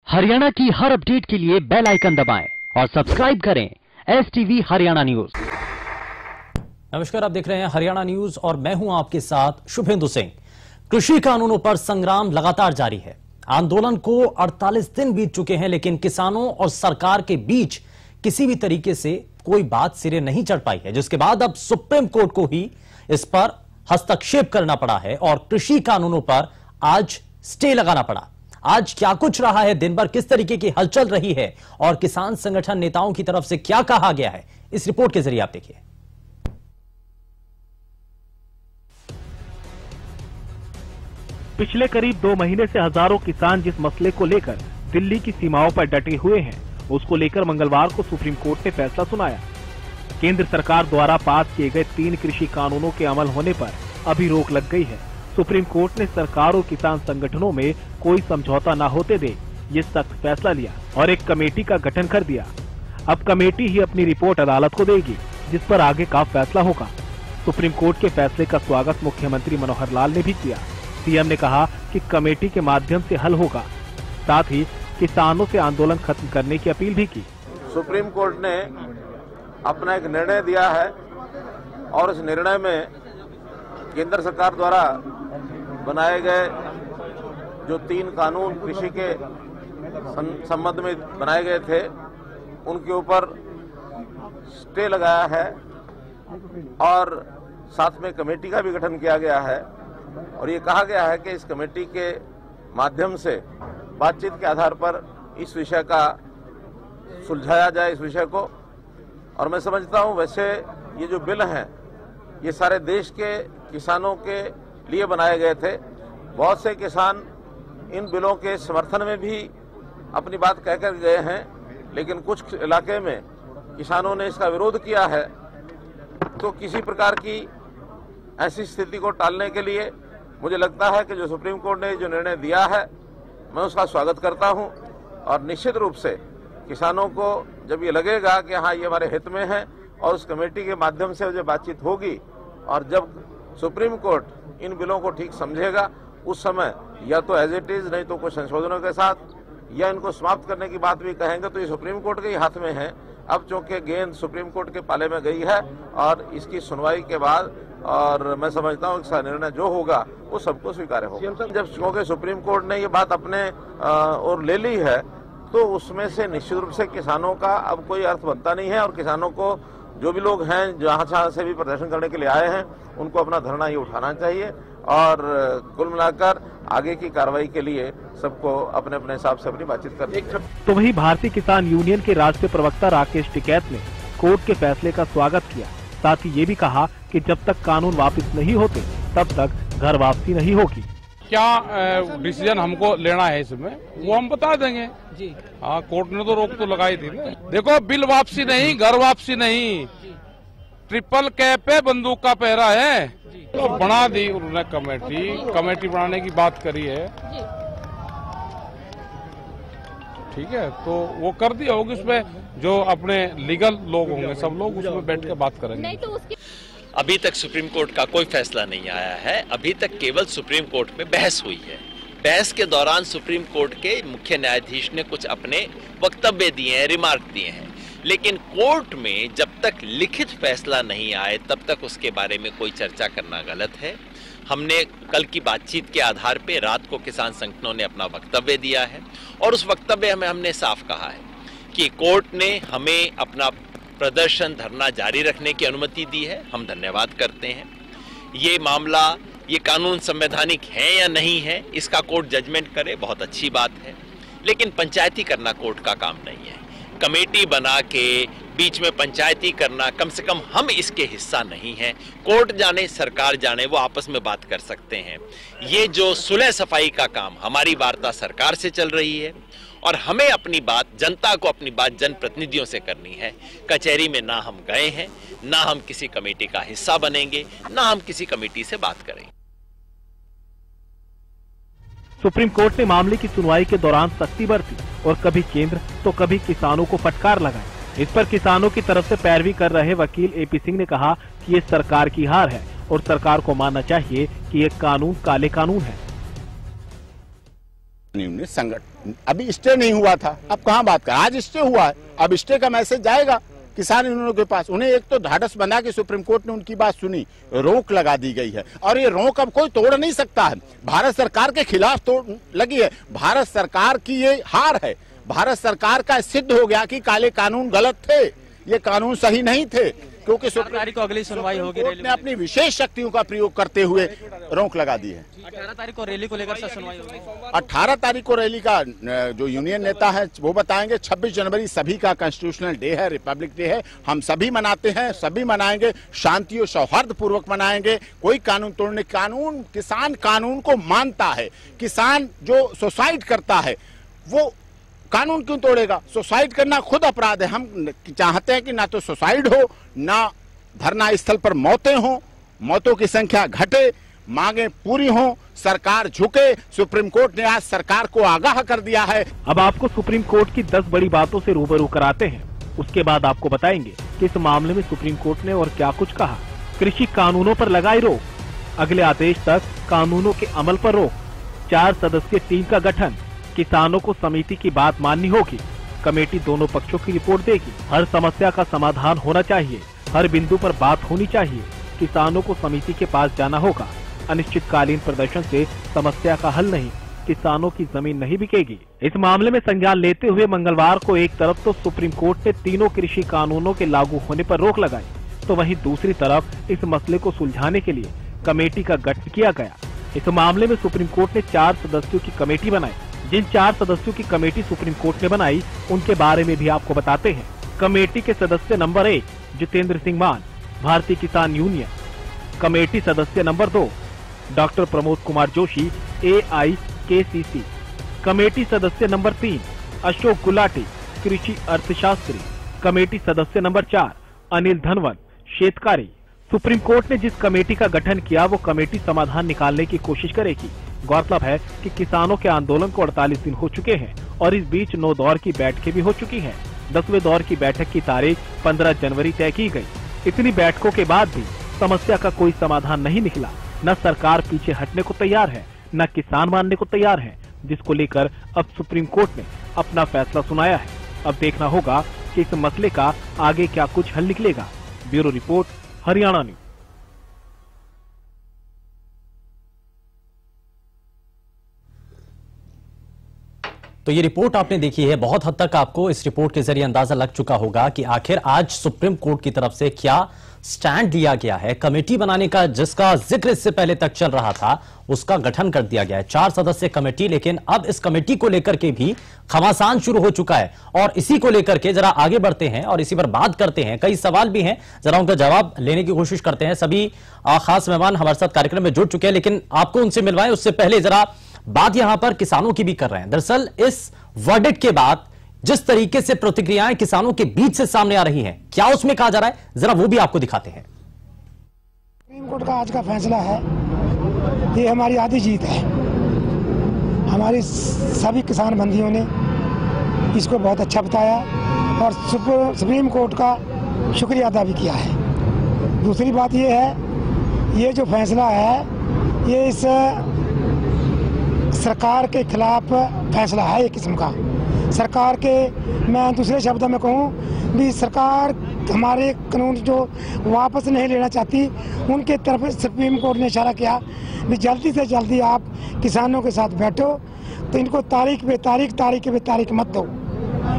हरियाणा की हर अपडेट के लिए बेल आइकन दबाएं और सब्सक्राइब करें STV हरियाणा न्यूज। नमस्कार, आप देख रहे हैं हरियाणा न्यूज और मैं हूं आपके साथ शुभेंदु सिंह। कृषि कानूनों पर संग्राम लगातार जारी है। आंदोलन को 48 दिन बीत चुके हैं, लेकिन किसानों और सरकार के बीच किसी भी तरीके से कोई बात सिरे नहीं चढ़ पाई है, जिसके बाद अब सुप्रीम कोर्ट को ही इस पर हस्तक्षेप करना पड़ा है और कृषि कानूनों पर आज स्टे लगाना पड़ा। आज क्या कुछ रहा है, दिन भर किस तरीके की हलचल रही है और किसान संगठन नेताओं की तरफ से क्या कहा गया है, इस रिपोर्ट के जरिए आप देखिए। पिछले करीब 2 महीने से हजारों किसान जिस मसले को लेकर दिल्ली की सीमाओं पर डटे हुए हैं, उसको लेकर मंगलवार को सुप्रीम कोर्ट ने फैसला सुनाया। केंद्र सरकार द्वारा पास किए गए 3 कृषि कानूनों के अमल होने पर अभी रोक लग गई है। सुप्रीम कोर्ट ने सरकार और किसान संगठनों में कोई समझौता न होते दे ये सख्त फैसला लिया और एक कमेटी का गठन कर दिया। अब कमेटी ही अपनी रिपोर्ट अदालत को देगी, जिस पर आगे का फैसला होगा। सुप्रीम कोर्ट के फैसले का स्वागत मुख्यमंत्री मनोहर लाल ने भी किया। सीएम ने कहा कि कमेटी के माध्यम से हल होगा, साथ ही किसानों से आंदोलन खत्म करने की अपील भी की। सुप्रीम कोर्ट ने अपना एक निर्णय दिया है और इस निर्णय में केंद्र सरकार द्वारा बनाए गए जो 3 कानून कृषि के संबंध में बनाए गए थे, उनके ऊपर स्टे लगाया है और साथ में कमेटी का भी गठन किया गया है। और ये कहा गया है कि इस कमेटी के माध्यम से बातचीत के आधार पर इस विषय का सुलझाया जाए, इस विषय को। और मैं समझता हूं वैसे ये जो बिल हैं, ये सारे देश के किसानों के लिए बनाए गए थे। बहुत से किसान इन बिलों के समर्थन में भी अपनी बात कहकर गए हैं, लेकिन कुछ इलाके में किसानों ने इसका विरोध किया है। तो किसी प्रकार की ऐसी स्थिति को टालने के लिए मुझे लगता है कि जो सुप्रीम कोर्ट ने जो निर्णय दिया है, मैं उसका स्वागत करता हूं। और निश्चित रूप से किसानों को जब ये लगेगा कि हाँ, ये हमारे हित में है और उस कमेटी के माध्यम से जो बातचीत होगी और जब सुप्रीम कोर्ट इन बिलों को ठीक समझेगा, उस समय या तो एज इट इज, नहीं तो कुछ संशोधनों के साथ, या इनको समाप्त करने की बात भी कहेंगे, तो ये सुप्रीम कोर्ट के ही हाथ में है। अब चूंकि गेंद सुप्रीम कोर्ट के पाले में गई है और इसकी सुनवाई के बाद और मैं समझता हूँ इसका निर्णय जो होगा वो सबको स्वीकार्य होगा। जब क्योंकि सुप्रीम कोर्ट ने ये बात अपने और ले ली है, तो उसमें से निश्चित रूप से किसानों का अब कोई अर्थ बनता नहीं है और किसानों को जो भी लोग हैं, जहाँ से भी प्रदर्शन करने के लिए आए हैं, उनको अपना धरना ये उठाना चाहिए। और कुल मिलाकर आगे की कार्रवाई के लिए सबको अपने अपने हिसाब से अपनी बातचीत करनी है। तो वहीं भारतीय किसान यूनियन के राष्ट्रीय प्रवक्ता राकेश टिकैत ने कोर्ट के फैसले का स्वागत किया। साथ ही ये भी कहा कि जब तक कानून वापस नहीं होते, तब तक घर वापसी नहीं होगी। क्या डिसीजन हमको लेना है इसमें, वो हम बता देंगे जी। हाँ, कोर्ट ने तो रोक तो लगाई थी। देखो, बिल वापसी नहीं, घर वापसी नहीं, ट्रिपल कैप पे बंदूक का पहरा है। तो बना दी उन्होंने कमेटी बनाने की बात करी है, ठीक है, तो वो कर दिया होगी। उसमें जो अपने लीगल लोग होंगे, सब लोग उसमें बैठ के बात करेंगे। अभी तक सुप्रीम कोर्ट का कोई फैसला नहीं आया है। अभी तक केवल सुप्रीम कोर्ट में बहस हुई है। बहस के दौरान सुप्रीम कोर्ट के मुख्य न्यायाधीश ने कुछ अपने वक्तव्य दिए हैं, रिमार्क दिए हैं, लेकिन कोर्ट में जब तक लिखित फैसला नहीं आए तब तक उसके बारे में कोई चर्चा करना गलत है। हमने कल की बातचीत के आधार पे रात को किसान संगठनों ने अपना वक्तव्य दिया है और उस वक्तव्य में हमने साफ कहा है कि कोर्ट ने हमें अपना प्रदर्शन, धरना जारी रखने की अनुमति दी है। हम धन्यवाद करते हैं। ये मामला, ये कानून संवैधानिक है या नहीं है, इसका कोर्ट जजमेंट करे, बहुत अच्छी बात है, लेकिन पंचायती करना कोर्ट का काम नहीं है। कमेटी बना के बीच में पंचायती करना, कम से कम हम इसके हिस्सा नहीं हैं। कोर्ट जाने, सरकार जाने, वो आपस में बात कर सकते हैं। ये जो सुलह सफाई का काम, हमारी वार्ता सरकार से चल रही है और हमें अपनी बात, जनता को अपनी बात जनप्रतिनिधियों से करनी है। कचहरी में ना हम गए हैं, ना हम किसी कमेटी का हिस्सा बनेंगे, ना हम किसी कमेटी से बात करेंगे। सुप्रीम कोर्ट ने मामले की सुनवाई के दौरान सख्ती बरती और कभी केंद्र तो कभी किसानों को फटकार लगाई। इस पर किसानों की तरफ से पैरवी कर रहे वकील AP सिंह ने कहा कि ये सरकार की हार है और सरकार को मानना चाहिए कि ये कानून काले कानून है। संगठन अभी स्टे नहीं हुआ था, अब कहाँ बात कर, आज स्टे हुआ है, अब स्टे का मैसेज जाएगा किसान यूनियनों के पास। उन्हें एक तो ढाढ़स बना के सुप्रीम कोर्ट ने उनकी बात सुनी, रोक लगा दी गई है और ये रोक अब कोई तोड़ नहीं सकता है। भारत सरकार के खिलाफ तोड़ लगी है, भारत सरकार की ये हार है। भारत सरकार का सिद्ध हो गया कि काले कानून गलत थे, ये कानून सही नहीं थे, क्योंकि सुप्रीम तारीख को अगली सुनवाई होगी। कोर्ट ने अपनी विशेष शक्तियों का प्रयोग करते हुए रोक लगा दी है। 18 तारीख को रैली को लेकर सुनवाई होगी। 18 तारीख को रैली का जो यूनियन नेता है वो बताएंगे। 26 जनवरी सभी का कॉन्स्टिट्यूशनल डे है, रिपब्लिक डे है, हम सभी मनाते हैं, सभी मनाएंगे, शांति और सौहार्द पूर्वक मनाएंगे। कोई कानून तोड़ने, कानून, किसान कानून को मानता है। किसान जो सुसाइड करता है वो कानून क्यों तोड़ेगा? सुसाइड करना खुद अपराध है। हम चाहते हैं कि ना तो सुसाइड हो, ना धरना स्थल पर मौतें हो, मौतों की संख्या घटे, मांगे पूरी हो, सरकार झुके। सुप्रीम कोर्ट ने आज सरकार को आगाह कर दिया है। अब आपको सुप्रीम कोर्ट की 10 बड़ी बातों से रूबरू कराते हैं, उसके बाद आपको बताएंगे कि इस मामले में सुप्रीम कोर्ट ने और क्या कुछ कहा। कृषि कानूनों पर लगाई रोक, अगले आदेश तक कानूनों के अमल पर रोक, 4 सदस्यीय टीम का गठन, किसानों को समिति की बात माननी होगी, कमेटी दोनों पक्षों की रिपोर्ट देगी, हर समस्या का समाधान होना चाहिए, हर बिंदु पर बात होनी चाहिए, किसानों को समिति के पास जाना होगा, अनिश्चितकालीन प्रदर्शन से समस्या का हल नहीं, किसानों की जमीन नहीं बिकेगी। इस मामले में संज्ञान लेते हुए मंगलवार को एक तरफ तो सुप्रीम कोर्ट ने तीनों कृषि कानूनों के लागू होने पर रोक लगाई, तो वहीं दूसरी तरफ इस मसले को सुलझाने के लिए कमेटी का गठन किया गया। इस मामले में सुप्रीम कोर्ट ने 4 सदस्यों की कमेटी बनाई। जिन 4 सदस्यों की कमेटी सुप्रीम कोर्ट ने बनाई उनके बारे में भी आपको बताते हैं। कमेटी के सदस्य नंबर 1 जितेंद्र सिंह मान, भारतीय किसान यूनियन। कमेटी सदस्य number 2 doctor Pramod Kumar Joshi, AIKCC। Committee सदस्य नंबर 3 अशोक गुलाटी, कृषि अर्थशास्त्री। कमेटी सदस्य नंबर 4 अनिल धनवन, शेतकारी। सुप्रीम कोर्ट ने जिस कमेटी का गठन किया वो कमेटी समाधान निकालने की कोशिश करेगी। गौरतलब है कि किसानों के आंदोलन को 48 दिन हो चुके हैं और इस बीच 9 दौर की बैठकें भी हो चुकी हैं। 10वें दौर की बैठक की तारीख 15 जनवरी तय की गई। इतनी बैठकों के बाद भी समस्या का कोई समाधान नहीं निकला। न सरकार पीछे हटने को तैयार है, न किसान मानने को तैयार है, जिसको लेकर अब सुप्रीम कोर्ट ने अपना फैसला सुनाया है। अब देखना होगा कि इस मसले का आगे क्या कुछ हल निकलेगा। Bureau report, Haryana news. तो ये रिपोर्ट आपने देखी है, बहुत हद तक आपको इस रिपोर्ट के जरिए अंदाजा लग चुका होगा कि आखिर आज सुप्रीम कोर्ट की तरफ से क्या स्टैंड लिया गया है। कमेटी बनाने का जिसका जिक्र इससे पहले तक चल रहा था उसका गठन कर दिया गया है, 4 सदस्यीय कमेटी। लेकिन अब इस कमेटी को लेकर के भी घमासान शुरू हो चुका है और इसी को लेकर के जरा आगे बढ़ते हैं और इसी पर बात करते हैं। कई सवाल भी हैं, जरा उनका जवाब लेने की कोशिश करते हैं। सभी खास मेहमान हमारे साथ कार्यक्रम में जुड़ चुके हैं, लेकिन आपको उनसे मिलवाएं उससे पहले जरा बात यहां पर किसानों की भी कर रहे हैं। दरअसल इस वर्डिक्ट के बाद जिस तरीके से प्रतिक्रियाएं किसानों के बीच से सामने आ रही हैं, क्या उसमें कहा जा रहा है, जरा वो भी आपको दिखाते हैं। सुप्रीम कोर्ट का आज का फैसला है, ये हमारी आधी जीत है। हमारी सभी किसान बंधुओं ने इसको बहुत अच्छा बताया और सुप्रीम कोर्ट का शुक्रिया अदा भी किया है। दूसरी बात ये है, ये जो फैसला है ये इस सरकार के खिलाफ फैसला है एक किस्म का। सरकार के, मैं दूसरे शब्दों में कहूँ भी, सरकार हमारे कानून जो वापस नहीं लेना चाहती, उनके तरफ सुप्रीम कोर्ट ने इशारा किया भी जल्दी से जल्दी आप किसानों के साथ बैठो, तो इनको तारीख पे तारीख मत दो,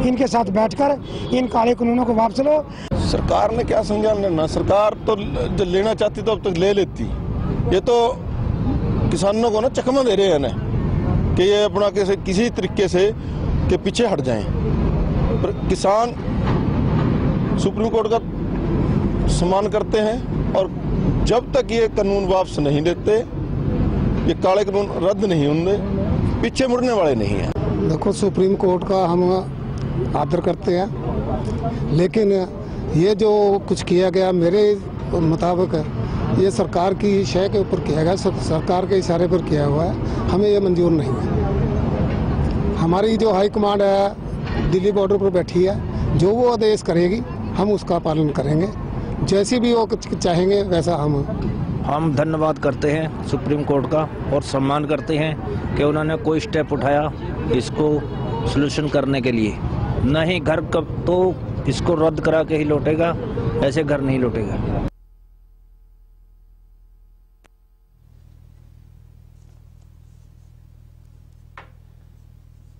इनके साथ बैठकर इन काले कानूनों को वापस लो। सरकार ने क्या संज्ञान लेना, सरकार तो जो लेना चाहती तो अब तक ले लेती। ये तो किसानों को ना चकमा दे रहे हैं ना कि ये अपना किसी तरीके से के पीछे हट जाएं। पर किसान सुप्रीम कोर्ट का सम्मान करते हैं और जब तक ये कानून वापस नहीं लेते, ये काले कानून रद्द नहीं होंगे, पीछे मुड़ने वाले नहीं हैं। देखो, सुप्रीम कोर्ट का हम आदर करते हैं, लेकिन ये जो कुछ किया गया मेरे मुताबिक ये सरकार की शय के ऊपर किया गया, सरकार के इशारे पर किया हुआ है, हमें ये मंजूर नहीं है। हमारी जो हाई कमांड है दिल्ली बॉर्डर पर बैठी है, जो वो आदेश करेगी हम उसका पालन करेंगे, जैसी भी वो चाहेंगे वैसा हम हम धन्यवाद करते हैं सुप्रीम कोर्ट का और सम्मान करते हैं कि उन्होंने कोई स्टेप उठाया इसको सॉल्यूशन करने के लिए। नहीं घर कब तो इसको रद्द करा के ही लौटेगा, ऐसे घर नहीं लौटेगा।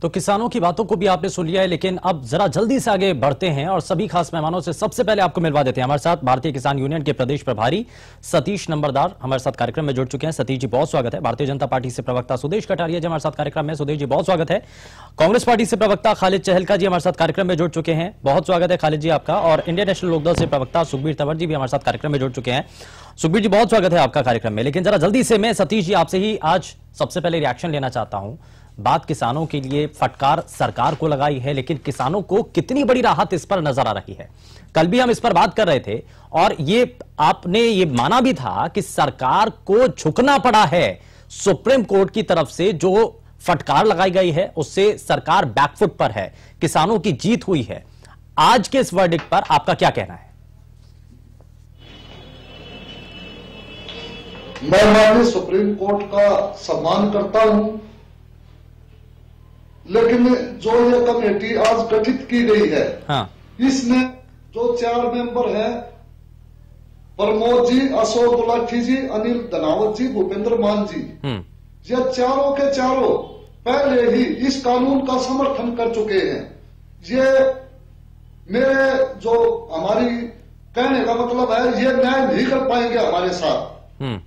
तो किसानों की बातों को भी आपने सुन लिया है, लेकिन अब जरा जल्दी से आगे बढ़ते हैं और सभी खास मेहमानों से सबसे पहले आपको मिलवा देते हैं। हमारे साथ भारतीय किसान यूनियन के प्रदेश प्रभारी सतीश नंबरदार हमारे साथ कार्यक्रम में जुड़ चुके हैं। सतीश जी बहुत स्वागत है। भारतीय जनता पार्टी से प्रवक्ता सुदेश कटारिया जी हमारे साथ कार्यक्रम में। सुदेश जी बहुत स्वागत है। कांग्रेस पार्टी से प्रवक्ता खालिद चहलका जी हमारे साथ कार्यक्रम में जुड़ चुके हैं। बहुत स्वागत है खालिद जी आपका। और इंडियन नेशनल लोकदल से प्रवक्ता सुखबीर तंवर जी भी हमारे साथ कार्यक्रम में जुड़ चुके हैं। सुखबीर जी बहुत स्वागत है आपका कार्यक्रम में। लेकिन जरा जल्दी से मैं सतीश जी आपसे ही आज सबसे पहले रिएक्शन लेना चाहता हूं। बात किसानों के लिए फटकार सरकार को लगाई है, लेकिन किसानों को कितनी बड़ी राहत इस पर नजर आ रही है? कल भी हम इस पर बात कर रहे थे और ये आपने ये माना भी था कि सरकार को झुकना पड़ा है। सुप्रीम कोर्ट की तरफ से जो फटकार लगाई गई है उससे सरकार बैकफुट पर है, किसानों की जीत हुई है। आज के इस वर्डिक्ट पर आपका क्या कहना है? मैं माननीय सुप्रीम कोर्ट का सम्मान करता हूं, लेकिन जो ये कमेटी आज गठित की गई है, इसमें जो 4 मेंबर हैं, प्रमोद जी, अशोक गुलाटी जी, अनिल धनावत जी, भूपेंद्र मान जी, ये चारों के चारों पहले ही इस कानून का समर्थन कर चुके हैं। ये मेरे जो हमारी कहने का मतलब है, ये न्याय नहीं कर पाएंगे हमारे साथ।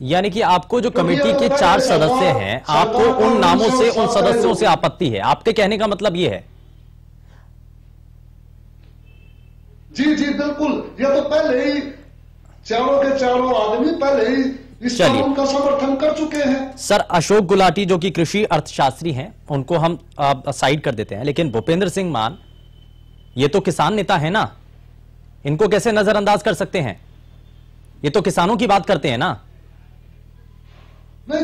यानी कि आपको जो कमेटी के 4 सदस्य हैं, आपको उन नामों से, उन सदस्यों से आपत्ति है। आपके कहने का मतलब ये है? जी जी बिल्कुल। ये तो पहले ही चारों के चारों आदमी पहले ही इस कानून का समर्थन कर चुके हैं। सर, अशोक गुलाटी जो कि कृषि अर्थशास्त्री हैं, उनको हम साइड कर देते हैं, लेकिन भूपेंद्र सिंह मान ये तो किसान नेता है ना, इनको कैसे नजरअंदाज कर सकते हैं? ये तो किसानों की बात करते हैं ना। नहीं,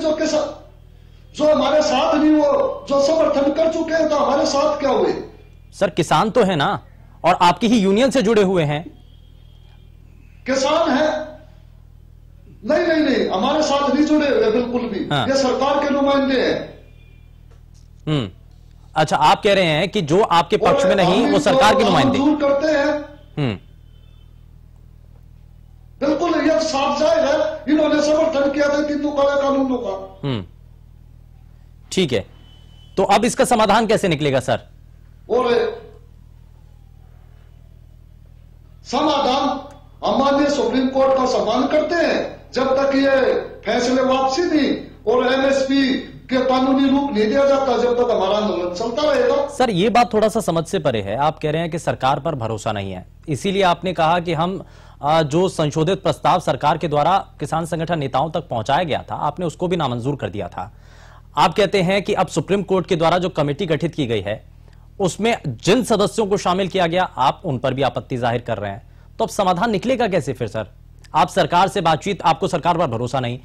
जो हमारे साथ नहीं, वो जो समर्थन कर चुके हैं, तो हमारे साथ क्या हुए? सर, किसान तो है ना, और आपकी ही यूनियन से जुड़े हुए हैं। किसान है? नहीं नहीं नहीं, हमारे साथ नहीं जुड़े हुए बिल्कुल भी। ये सरकार के नुमाइंदे हैं। अच्छा, आप कह रहे हैं कि जो आपके पक्ष में नहीं वो सरकार के नुमाइंदे करते हैं। बिल्कुल, यह साफ जाहिर है, इन्होंने समर्थन किया था तीनों काले कानूनों का। ठीक है, तो अब इसका समाधान कैसे निकलेगा सर? और समाधान हम माननीय सुप्रीम कोर्ट का सम्मान करते हैं। जब तक ये फैसले वापसी नहीं और एमएसपी के कानूनी रूप नहीं दिया जाता, जब तक हमारा आंदोलन चलता रहेगा। सर, ये बात थोड़ा सा समझ से परे है। आप कह रहे हैं कि सरकार पर भरोसा नहीं है, इसीलिए आपने कहा कि हम जो संशोधित प्रस्ताव सरकार के द्वारा किसान संगठन नेताओं तक पहुंचाया गया था, आपने उसको भी नामंजूर कर दिया था। आप कहते हैं कि अब सुप्रीम कोर्ट के द्वारा जो कमेटी गठित की गई है उसमें जिन सदस्यों को शामिल किया गया, आप उन पर भी आपत्ति जाहिर कर रहे हैं। तो अब समाधान निकलेगा कैसे फिर सर? आप सरकार से बातचीत, आपको सरकार पर भरोसा नहीं।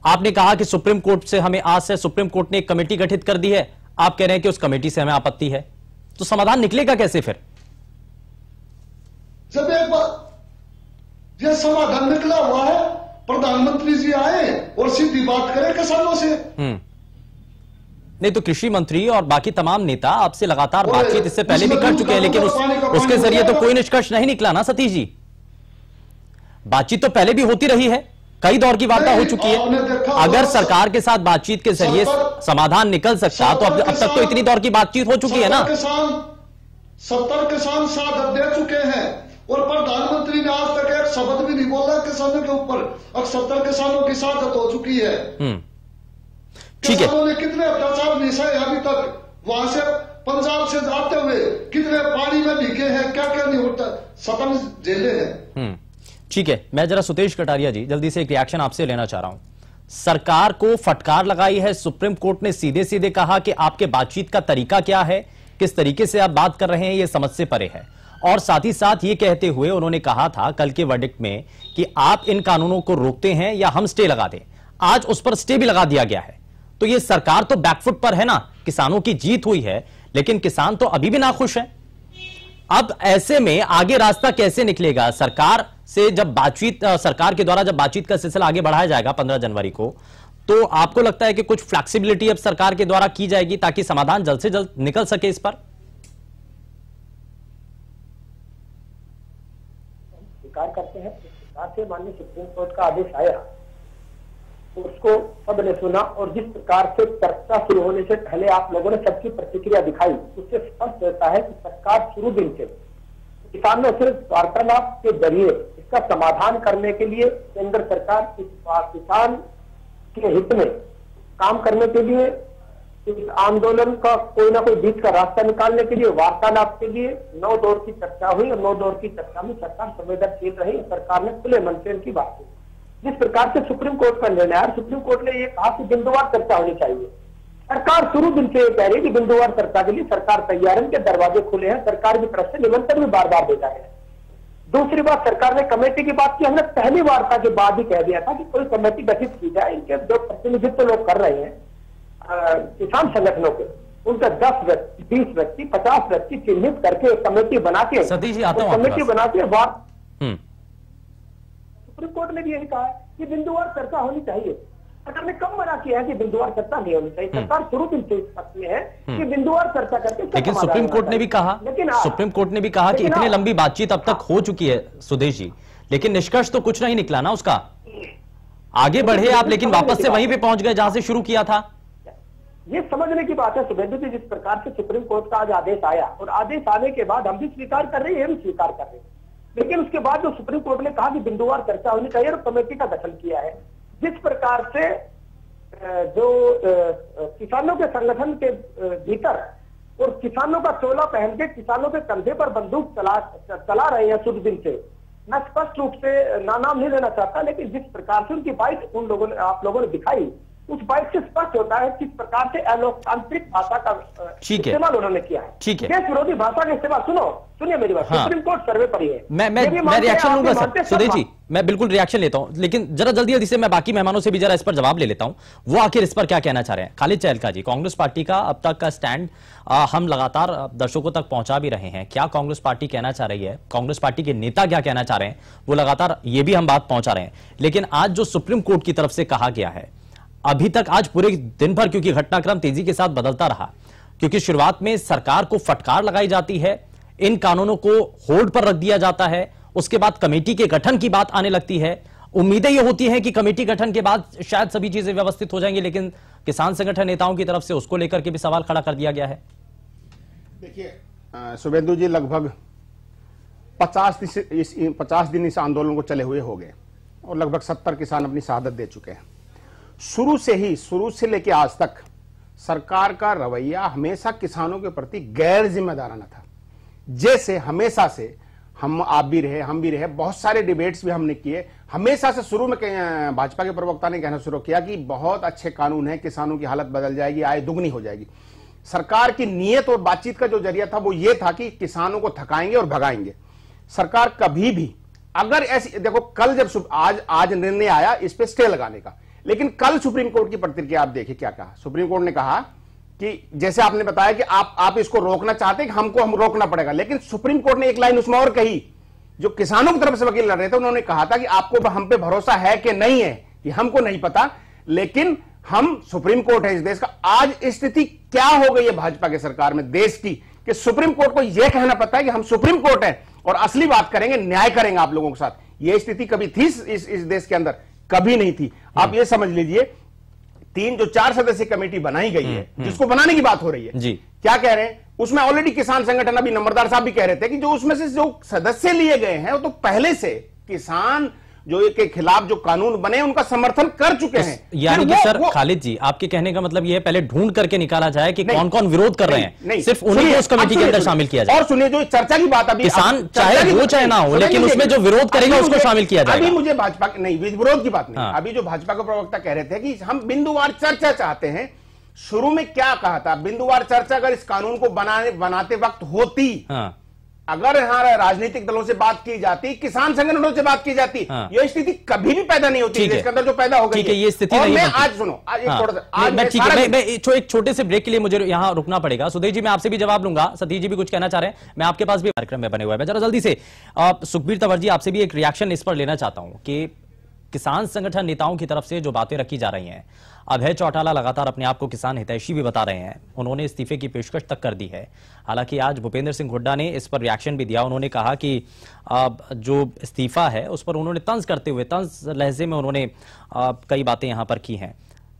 आपने कहा कि सुप्रीम कोर्ट से हमें आस है, सुप्रीम कोर्ट ने एक कमेटी गठित कर दी है, आप कह रहे हैं कि उस कमेटी से हमें आपत्ति है, तो समाधान निकलेगा कैसे फिर? जब एक बार यह समाधान निकला हुआ है, प्रधानमंत्री जी आए और सीधी बात करें किसानों से। नहीं तो कृषि मंत्री और बाकी तमाम नेता आपसे लगातार बातचीत इससे पहले भी कर चुके हैं, लेकिन उसके जरिए तो कोई निष्कर्ष नहीं निकला ना सतीश जी। बातचीत तो पहले भी होती रही है, कई दौर की वार्ता हो चुकी है। अगर सरकार के साथ बातचीत के जरिए समाधान निकल सकता तो अब तक तो इतनी दौर की बातचीत हो चुकी है ना। 70 किसान साथ दे चुके हैं और प्रधानमंत्री ने आज तक एक शब्द भी नहीं बोला किसानों के ऊपर। अब 70 किसानों की साथ हो चुकी है। किसानों ने कितने अत्याचार नहीं सहे अभी तक, वहां से पंजाब से जाते हुए कितने पानी में भीगे हैं, क्या क्या नहीं होता, सतन जेले हैं। ठीक है, मैं जरा सुदेश कटारिया जी जल्दी से एक रिएक्शन आपसे लेना चाह रहा हूं। सरकार को फटकार लगाई है, सुप्रीम कोर्ट ने सीधे सीधे कहा कि आपके बातचीत का तरीका क्या है, किस तरीके से आप बात कर रहे हैं, यह समझ से परे है। और साथ ही साथ ये कहते हुए उन्होंने कहा था कल के वर्डिक्ट में कि आप इन कानूनों को रोकते हैं या हम स्टे लगा दें। आज उस पर स्टे भी लगा दिया गया है। तो ये सरकार तो बैकफुट पर है ना, किसानों की जीत हुई है, लेकिन किसान तो अभी भी नाखुश है। अब ऐसे में आगे रास्ता कैसे निकलेगा? सरकार से जब बातचीत सरकार के द्वारा जब बातचीत का सिलसिला आगे बढ़ाया जाएगा 15 जनवरी को, तो आपको लगता है कि कुछ फ्लेक्सिबिलिटी अब सरकार के द्वारा की जाएगी ताकि समाधान जल्द से जल्द निकल सके इस पर? स्वीकार करते हैं सरकार से माननीय सुप्रीम कोर्ट का आदेश आया तो उसको सबने सुना, और जिस प्रकार से चर्चा शुरू होने से पहले आप लोगों ने सबकी प्रतिक्रिया दिखाई, उससे स्पष्ट होता है कि सरकार शुरू दिन से किसानों से वार्तालाप के जरिए इसका समाधान करने के लिए केंद्र सरकार किसान के हित में काम करने के लिए, इस आंदोलन का कोई ना कोई बीच का रास्ता निकालने के लिए, वार्तालाप के लिए 9 दौर की चर्चा हुई, और 9 दौर की चर्चा में सरकार संवेदनशील रही। सरकार ने खुले मन से इनकी बात की। जिस प्रकार से सुप्रीम कोर्ट का निर्णय है, सुप्रीम कोर्ट ने यह कहा कि बिंदुवार चर्चा होनी चाहिए। सरकार शुरू दिन से ये कह रही है कि बिंदुवार चर्चा के लिए सरकार तैयार है, इनके दरवाजे खुले हैं, सरकार की तरफ से निमंत्रण भी बार बार भेजा गया है। दूसरी बात, सरकार ने कमेटी की बात की। हमने पहली वार्ता के बाद ही कह दिया था कि कोई कमेटी गठित की जाए। इनके जो प्रतिनिधित्व लोग कर रहे हैं किसान संगठनों के, उनका 10 व्यक्ति, 20 व्यक्ति, 50 व्यक्ति चिन्हित करके कमेटी बना के, कमेटी बना के सुप्रीम कोर्ट ने भी यही कहा है कि बिंदुवार चर्चा होनी चाहिए। सरकार ने कब मना किया है कि बिंदुवार चर्चा नहीं होनी चाहिए? सरकार शुरू दिन से इस पक्ष में है कि बिंदुवार चर्चा करके, लेकिन सुप्रीम कोर्ट ने भी कहा, सुप्रीम कोर्ट ने भी कहा कि इतनी लंबी बातचीत अब तक हो चुकी है सुदेश जी, लेकिन निष्कर्ष तो कुछ नहीं निकला ना उसका। आगे बढ़े आप, लेकिन वापस से वहीं पे पहुंच गए जहां से शुरू किया था। ये समझने की बात है सुभेंदु जी, जिस प्रकार से सुप्रीम कोर्ट का आज आदेश आया, और आदेश आने के बाद हम भी स्वीकार कर रहे हैं, ये भी स्वीकार कर रहे हैं, लेकिन उसके बाद जो सुप्रीम कोर्ट ने कहा कि बिंदुवार चर्चा होनी चाहिए और कमेटी का गठन किया है, जिस प्रकार से जो किसानों के संगठन के भीतर और किसानों का चोला पहन के किसानों के कंधे पर बंदूक चला रहे हैं शुरू दिन से, मैं स्पष्ट रूप से नाम नहीं लेना चाहता, लेकिन जिस प्रकार से उनकी बाइट उन लोगों ने, आप लोगों ने दिखाई, उस बाइट से स्पष्ट होता है किस प्रकार से अलोकतांत्रिक भाषा का इस्तेमाल उन्होंने किया है। ठीक है, देश विरोधी भाषा का इस्तेमाल। सुनिए मेरी बात, सुप्रीम कोर्ट सर्वे पर ही है। मैं रिएक्शन लूंगा सर, सुदेश जी, मैं बिल्कुल रिएक्शन लेता हूं, लेकिन जरा जल्दी से मैं बाकी मेहमानों से भी जरा इस पर जवाब ले लेता हूं, वो आखिर इस पर क्या कहना चाह रहे हैं। खालिद चहलका जी, कांग्रेस पार्टी का अब तक का स्टैंड हम लगातार दर्शकों तक पहुंचा भी रहे हैं, क्या कांग्रेस पार्टी कहना चाह रही है, कांग्रेस पार्टी के नेता क्या कहना चाह रहे हैं, वो लगातार ये भी हम बात पहुंचा रहे हैं। लेकिन आज जो सुप्रीम कोर्ट की तरफ से कहा गया है, अभी तक आज पूरे दिन भर, क्योंकि घटनाक्रम तेजी के साथ बदलता रहा, क्योंकि शुरुआत में सरकार को फटकार लगाई जाती है, इन कानूनों को होल्ड पर रख दिया जाता है, उसके बाद कमेटी के गठन की बात आने लगती है। उम्मीदें ये होती हैं कि कमेटी गठन के बाद शायद सभी चीजें व्यवस्थित हो जाएंगी, लेकिन किसान संगठन नेताओं की तरफ से उसको लेकर के भी सवाल खड़ा कर दिया गया है। देखिए शुभेंदु जी, लगभग 50 दिन इस आंदोलन को चले हुए हो गए और लगभग 70 किसान अपनी शहादत दे चुके हैं। शुरू से लेकर आज तक सरकार का रवैया हमेशा किसानों के प्रति गैर जिम्मेदाराना था। जैसे हमेशा से आप भी रहे, हम भी रहे, बहुत सारे डिबेट्स भी हमने किए, हमेशा से शुरू में भाजपा के प्रवक्ता ने कहना शुरू किया कि बहुत अच्छे कानून है, किसानों की हालत बदल जाएगी, आय दुगनी हो जाएगी। सरकार की नीयत और बातचीत का जो जरिया था वो ये था कि किसानों को थकाएंगे और भगाएंगे। सरकार कभी भी अगर ऐसी, देखो कल जब आज निर्णय आया इस पे स्टे लगाने का, लेकिन कल सुप्रीम कोर्ट की प्रतिक्रिया आप देखिए क्या कहा। सुप्रीम कोर्ट ने कहा कि जैसे आपने बताया कि आप इसको रोकना चाहते हैं कि हम रोकना पड़ेगा, लेकिन सुप्रीम कोर्ट ने एक लाइन उसमें और कही, जो किसानों की तरफ से वकील लड़ रहे थे, उन्होंने कहा था कि आपको हम पे भरोसा है कि नहीं है ये हमको नहीं पता, लेकिन हम सुप्रीम कोर्ट है इस देश का। आज स्थिति क्या हो गई है भाजपा की सरकार में देश की, कि सुप्रीम कोर्ट को यह कहना पड़ता है कि हम सुप्रीम कोर्ट है और असली बात करेंगे, न्याय करेंगे आप लोगों के साथ। यह स्थिति कभी थी इस देश के अंदर? कभी नहीं थी। आप ये समझ लीजिए, 4 सदस्यीय कमेटी बनाई गई है जिसको बनाने की बात हो रही है जी, क्या कह रहे हैं उसमें? ऑलरेडी किसान संगठन, अभी नंबरदार साहब भी कह रहे थे कि जो उसमें से जो सदस्य लिए गए हैं वो तो पहले से किसान जो के खिलाफ जो कानून बने उनका समर्थन कर चुके हैं। यानी कि सर खालिद जी, आपके कहने का मतलब ये है पहले ढूंढ करके निकाला जाए कि कौन कौन विरोध कर रहे हैं, सिर्फ उन्हीं को उस कमेटी के अंदर शामिल किया जाए। और सुनिए, जो चर्चा की बात अभी, किसान चाहे हो चाहे ना हो, लेकिन उसमें जो विरोध करेगा उसको शामिल किया जाएगा। अभी मुझे भाजपा नहीं, विरोध की बात नहीं, अभी जो भाजपा के प्रवक्ता कह रहे थे कि हम बिंदुवार चर्चा चाहते हैं। शुरू में क्या कहा था? बिंदुवार चर्चा अगर इस कानून को बनाते वक्त होती, अगर यहाँ राजनीतिक दलों से बात की जाती, किसान संगठनों से बात की जाती, ये स्थिति कभी भी पैदा नहीं होती। इसके अंदर जो पैदा हो गई, ठीक है, ये स्थिति नहीं मैं बनती। आज सुनो, आज एक छोटे से ब्रेक के लिए मुझे यहाँ रुकना पड़ेगा। सुधीर जी, मैं आपसे भी जवाब लूंगा, सतीश जी भी कुछ कहना चाह रहे हैं, मैं आपके पास भी कार्यक्रम में बने हुए हैं। मैं जरा जल्दी से सुखबीर तंवर जी आपसे भी एक रिएक्शन इस पर लेना चाहता हूं कि किसान संगठन नेताओं की तरफ से जो बातें रखी जा रही हैं, अभय चौटाला लगातार अपने आप को किसान हितैषी भी बता रहे हैं, उन्होंने इस्तीफे की पेशकश तक कर दी है। हालांकि आज भूपेंद्र सिंह हुड्डा ने इस पर रिएक्शन भी दिया। उन्होंने कहा कि जो इस्तीफा है उस पर उन्होंने तंज करते हुए, तंज लहजे में उन्होंने कई बातें यहां पर की हैं।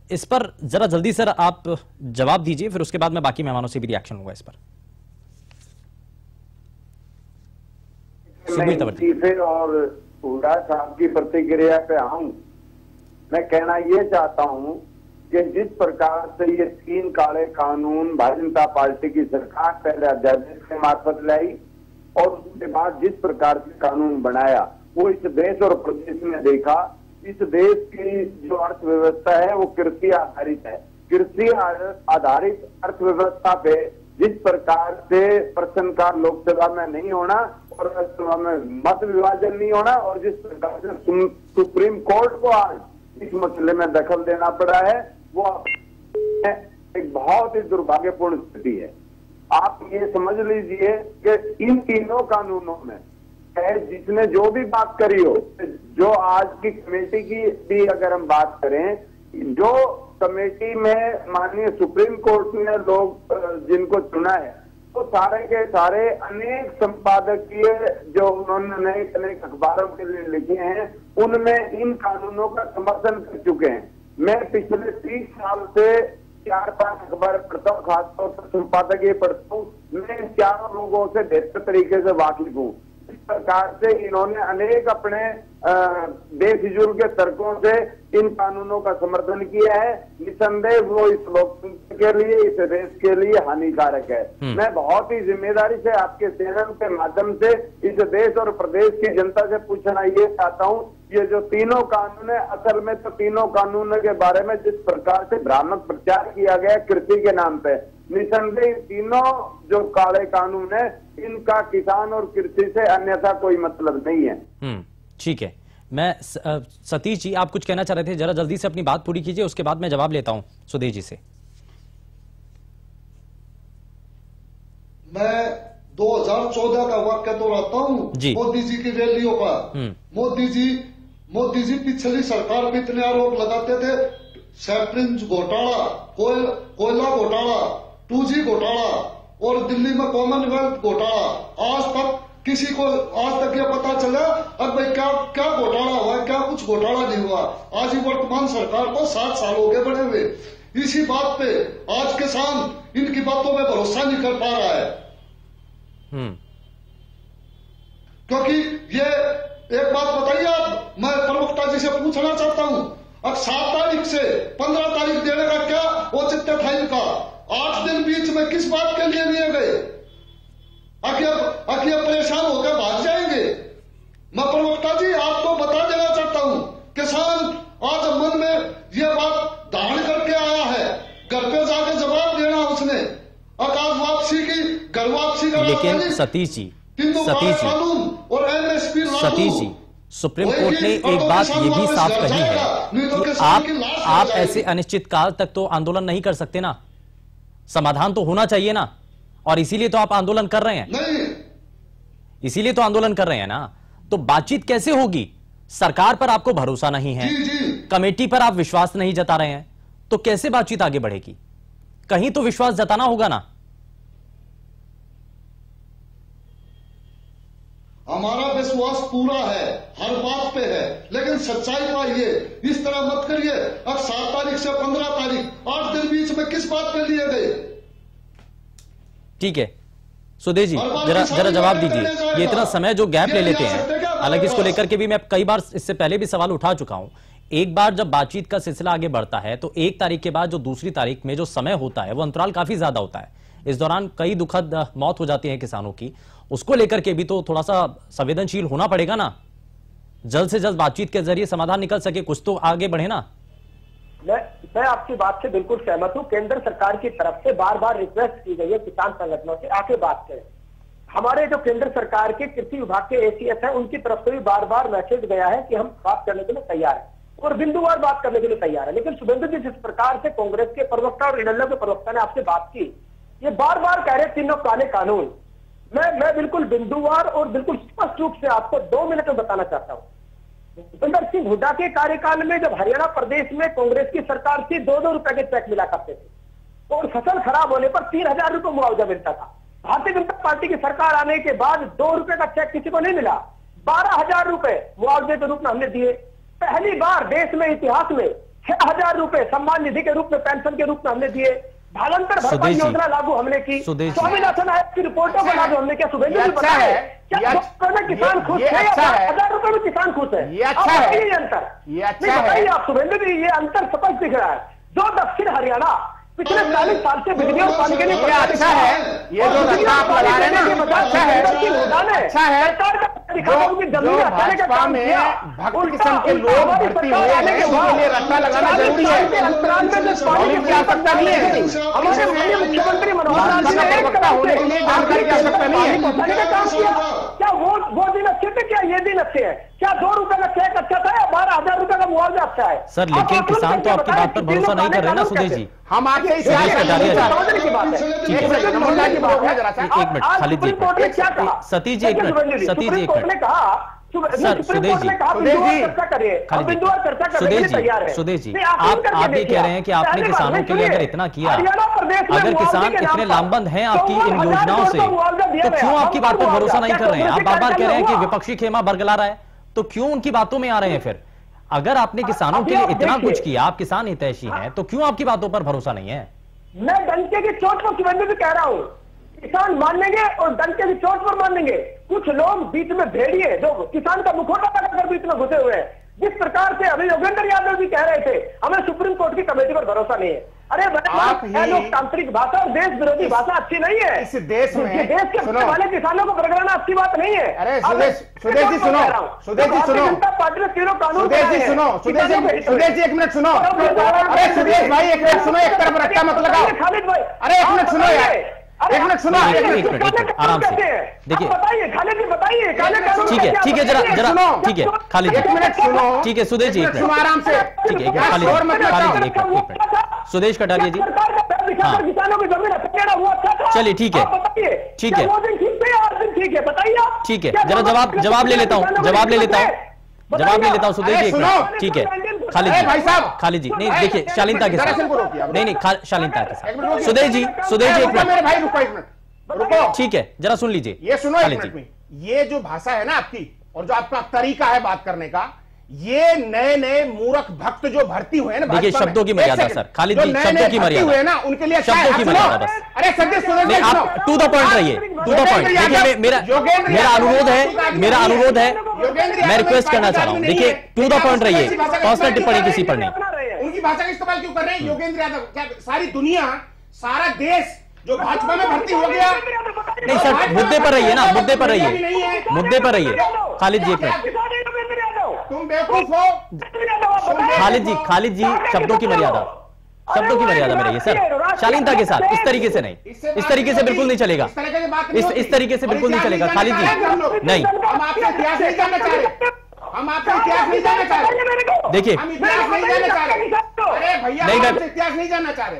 इस पर जरा जल्दी सर आप जवाब दीजिए, फिर उसके बाद मैं बाकी मेहमानों से भी रिएक्शन लूंगा इस पर। इस्तीफे और हुड्डा साहब की प्रतिक्रिया पे आऊं, मैं कहना ये चाहता हूं कि जिस प्रकार से ये 3 काले कानून भारतीय जनता पार्टी की सरकार पहले अध्यादेश के मार्फत लाई और उसके बाद जिस प्रकार से कानून बनाया, वो इस देश और प्रदेश में देखा। इस देश की जो अर्थव्यवस्था है वो कृषि आधारित है। कृषि आधारित अर्थव्यवस्था पे जिस प्रकार से प्रश्नकाल लोकसभा में नहीं होना और राज्यसभा में मत विभाजन नहीं होना और जिस प्रकार से सुप्रीम कोर्ट को आज इस मसले में दखल देना पड़ा है, वो एक बहुत ही दुर्भाग्यपूर्ण स्थिति है। आप ये समझ लीजिए कि इन तीनों कानूनों में जिसने जो भी बात करी हो, जो आज की कमेटी की भी अगर हम बात करें, जो कमेटी में माननीय सुप्रीम कोर्ट ने लोग जिनको चुना है, तो सारे के सारे अनेक संपादकीय जो उन्होंने अनेक अखबारों के लिए लिखे हैं, उनमें इन कानूनों का समर्थन कर चुके हैं। मैं पिछले 30 साल से 4-5 अखबार पढ़ता हूँ, खासतौर पर संपादकीय पढ़ता हूँ। मैं इन 4 लोगों से बेहतर तरीके से वाकिफ हूँ। इस प्रकार से इन्होंने अनेक अपने बेफिजूल के तर्कों से इन कानूनों का समर्थन किया है। निसंदेह वो इस लोकतंत्र के लिए, इस देश के लिए हानिकारक है। मैं बहुत ही जिम्मेदारी से आपके चैनल के माध्यम से इस देश और प्रदेश की जनता से पूछना ये चाहता हूँ, ये जो तीनों कानून है, असल में तो तीनों कानूनों के बारे में जिस प्रकार से भ्रामक प्रचार किया गया कृषि के नाम पे, निसंदेह तीनों जो काले कानून है, इनका किसान और कृषि से अन्यथा कोई मतलब नहीं है। ठीक है, मैं सतीश जी आप कुछ कहना चाह रहे थे, जरा जल्दी से अपनी बात पूरी कीजिए, उसके बाद मैं जवाब लेता हूं सुधीर जी से। मैं 2014 का वाक्य तो रहता हूं मोदी जी की रैलियों का। मोदी जी पिछली सरकार में इतने आरोप लगाते थे, सैपरिंज घोटाला, कोयला घोटाला, 2G घोटाला और दिल्ली में कॉमनवेल्थ घोटाला। आज तक किसी को आज तक ये पता चला अब भाई क्या घोटाला हुआ, क्या कुछ घोटाला नहीं हुआ। आज ही वर्तमान सरकार को 7 साल हो गए बने हुए। इसी बात पे आज किसान इनकी बातों में भरोसा नहीं कर पा रहा है, क्योंकि ये एक बात बताइए आप, मैं प्रवक्ता जी से पूछना चाहता हूं, अब 7 तारीख से 15 तारीख देने का क्या औचित्य था इनका? 8 दिन बीच में किस बात के लिए लिए गए? आखिर परेशान होकर भाग जाएंगे? मैं प्रवक्ता जी आपको बता देना चाहता हूं, किसान आज मन में यह बात धारण करके आया है, घर पे जाके जवाब देना उसने। आकाश वापसी की, घर वापसी का, लेकिन सतीश जी और MSP Satish ji, supreme court ने एक बात ये भी साफ कही है कि आप ऐसे अनिश्चित काल तक तो आंदोलन नहीं कर सकते ना, समाधान तो होना चाहिए ना, और इसीलिए तो आप आंदोलन कर रहे हैं। नहीं, इसीलिए तो आंदोलन कर रहे हैं ना। तो बातचीत कैसे होगी? सरकार पर आपको भरोसा नहीं है, कमेटी पर आप विश्वास नहीं जता रहे हैं, तो कैसे बातचीत आगे बढ़ेगी? कहीं तो विश्वास जताना होगा ना। हमारा विश्वास पूरा है, हर बात पे है, लेकिन सच्चाई पाइए, इस तरह मत करिए। अब 7 तारीख से 15 तारीख 8 दिन बीच में किस बात पे लिए गए? ठीक है सुधीर जी, जरा जवाब दीजिए। ये इतना समय जो गैप ले लेते हैं, हालांकि इसको लेकर के भी मैं कई बार इससे पहले भी सवाल उठा चुका हूं। एक बार जब बातचीत का सिलसिला आगे बढ़ता है तो 1 तारीख के बाद जो दूसरी तारीख में जो समय होता है वो अंतराल काफी ज्यादा होता है। इस दौरान कई दुखद मौत हो जाती है किसानों की, उसको लेकर के भी तो थोड़ा सा संवेदनशील होना पड़ेगा ना। जल्द से जल्द बातचीत के जरिए समाधान निकल सके, कुछ तो आगे बढ़े ना। मैं आपकी बात से बिल्कुल सहमत हूं। केंद्र सरकार की तरफ से बार बार रिक्वेस्ट की गई है किसान संगठनों से, आके बात करें। हमारे जो केंद्र सरकार के कृषि विभाग के एसीएस है, उनकी तरफ से भी बार बार मैसेज गया है कि हम बात करने के लिए तैयार है और बिंदुवार बात करने के लिए तैयार है। लेकिन शुभेंदु जी, जिस प्रकार से कांग्रेस के प्रवक्ता और इनेलो के प्रवक्ता ने आपसे बात की, ये बार बार कह रहे तीनों काले कानून। मैं बिल्कुल बिंदुवार और बिल्कुल स्पष्ट रूप से आपको 2 मिनट में बताना चाहता हूँ। भूपेंद्र सिंह हुड्डा के कार्यकाल में जब हरियाणा प्रदेश में कांग्रेस की सरकार थी, 2-2 रुपए के चेक मिला करते थे और फसल खराब होने पर 3,000 रुपए मुआवजा मिलता था। भारतीय जनता पार्टी की सरकार आने के बाद 2 रुपए का चेक किसी को नहीं मिला, 12,000 रुपए मुआवजे के रूप में हमने दिए। पहली बार देश में इतिहास में 6,000 रुपए सम्मान निधि के रूप में, पेंशन के रूप में हमने दिए। भालांतर भरपाई योजना लागू हमने की, स्वामीनाथन आयोग की रिपोर्टों को लागू हमने किया। शुभेंदु जी बताए, क्या 2 रुपए में किसान खुश है या 10,000 रुपए में किसान खुश है? ये अच्छा है, ये अंतर बताइए आप शुभेंदु जी, ये अंतर स्पष्ट दिख रहा है। जो दक्षिण हरियाणा पिछले 40 साल से बिजली और पानी के लिए अच्छा है, ये जो रस्ता आप लगा रहे हैं ना, अच्छा है, अच्छा है। जो भाजपा में भक्त किस्म के लोग भर्ती हुए हैं, उनके लिए रस्ता लगाना जरूरी है, की आवश्यकता नहीं है। हमारे मुख्यमंत्री मनोहर लाल जी ने प्रवक्ता होने के लिए जानकारी की आवश्यकता नहीं है। क्या वो दिन अच्छे थे, क्या ये दिन अच्छे हैं? क्या 2 रुपए का चेक अच्छा था या 12,000 रुपए का मुआवजा अच्छा है? सर, लेकिन किसान तो आपकी बात पर भरोसा नहीं कर रहे ना सुदेश जी। हम आपसे एक मिनट खालिद जी, सतीश जी, एक मिनट सतीश जी, एक मिनट सर, सुदेश जी, सुदेश जी, आप ये कह रहे हैं कि आपने किसानों के लिए अगर इतना किया, अगर किसान इतने लामबंद हैं आपकी इन योजनाओं से, तो क्यों आपकी बात पर भरोसा नहीं कर रहे हैं? आप बार बार कह रहे हैं कि विपक्षी खेमा बरगला रहा है, तो क्यों उनकी बातों में आ रहे हैं? फिर अगर आपने किसानों के लिए इतना कुछ किया, आप किसान हितैषी हैं, तो क्यों आपकी बातों पर भरोसा नहीं है? मैं डंके की चोट पर शुभेंदु भी कह रहा हूं, किसान मानेंगे और डंके की चोट पर मानेंगे। कुछ लोग बीच में भेड़िए जो किसान का मुखौटा लगाकर बीच में घुसे हुए हैं। जिस प्रकार से अभी योगेंद्र यादव जी कह रहे थे हमें सुप्रीम कोर्ट की कमेटी पर भरोसा नहीं है। अरे लोकतांत्रिक भाषा और देश विरोधी भाषा अच्छी नहीं है। इस देश में देश के वाले किसानों को बरगलाना अच्छी बात नहीं है। अरे सुदेश जी सुनो, सुदेश जी सुनो, जनता पार्टी ने तीनों कानून, सुदेश जी सुनो, सुदेश जी 1 मिनट सुनो। अरे सुदेश भाई 1 मिनट सुनो, एक तरफ रट्टा मत लगाओ। खालिद भाई अरे 1 मिनट सुनो यार, 1 मिनट सुनो, आराम से देखिए, बताइए खालिद जी, बताइए ठीक है, ठीक है, जरा ठीक है खालिद जी, 1 मिनट सुनो, ठीक है सुदेश जी, आराम से, ठीक है, खालिद जी, एक मिनट सुदेश कटारिया जी, हाँ चलिए ठीक है, ठीक है, ठीक है, जरा जवाब ले लेता हूँ, जवाब ले लेता हूँ सुदेश जी, एक मिनट, ठीक है खालिद जी, खालिद जी, नहीं देखिए शालीनता के साथ, नहीं शालीनता के साथ, सुदेश जी एक मिनट, ठीक है, जरा सुन लीजिए, ये सुनो खालिद जी, ये जो भाषा है ना आपकी और जो आपका तरीका है बात करने का, ये नए मूर्ख भक्त जो भर्ती हुए ना, देखिए शब्दों की मर्यादा सर, खालिद जी शब्दों की मर्यादा है ना, उनके लिए शब्दों की मर्यादा बस। अरे सत्य आप टू द पॉइंट रहिए, टू द पॉइंट। देखिए मेरा अनुरोध है, मैं रिक्वेस्ट करना चाह रहा हूँ, देखिए टू द पॉइंट रहिए, पर्सनल टिप्पणी किसी पर नहीं। उनकी भाषा का इस्तेमाल क्यों कर रहे हैं योगेंद्र यादव? सारी दुनिया, सारा देश जो भाजपा में भर्ती हो गया। नहीं सर, मुद्दे पर रहिए ना, मुद्दे पर रहिए, मुद्दे पर रहिए खालिद जी, एक मिनट, तुम बेवकूफ हो खालिद जी शब्दों की मर्यादा में रहिए सर, शालीनता के साथ, इस तरीके से नहीं, इस तरीके से बिल्कुल नहीं चलेगा, इस तरीके से बिल्कुल नहीं चलेगा खालिद जी, नहीं। हम आपका इतिहास नहीं जानना चाह रहे, हम आपका इतिहास नहीं जानना चाह रहे, देखिए हम इतिहास नहीं जानना चाह रहे। अरे भैया नहीं, हम इतिहास नहीं जानना चाह रहे।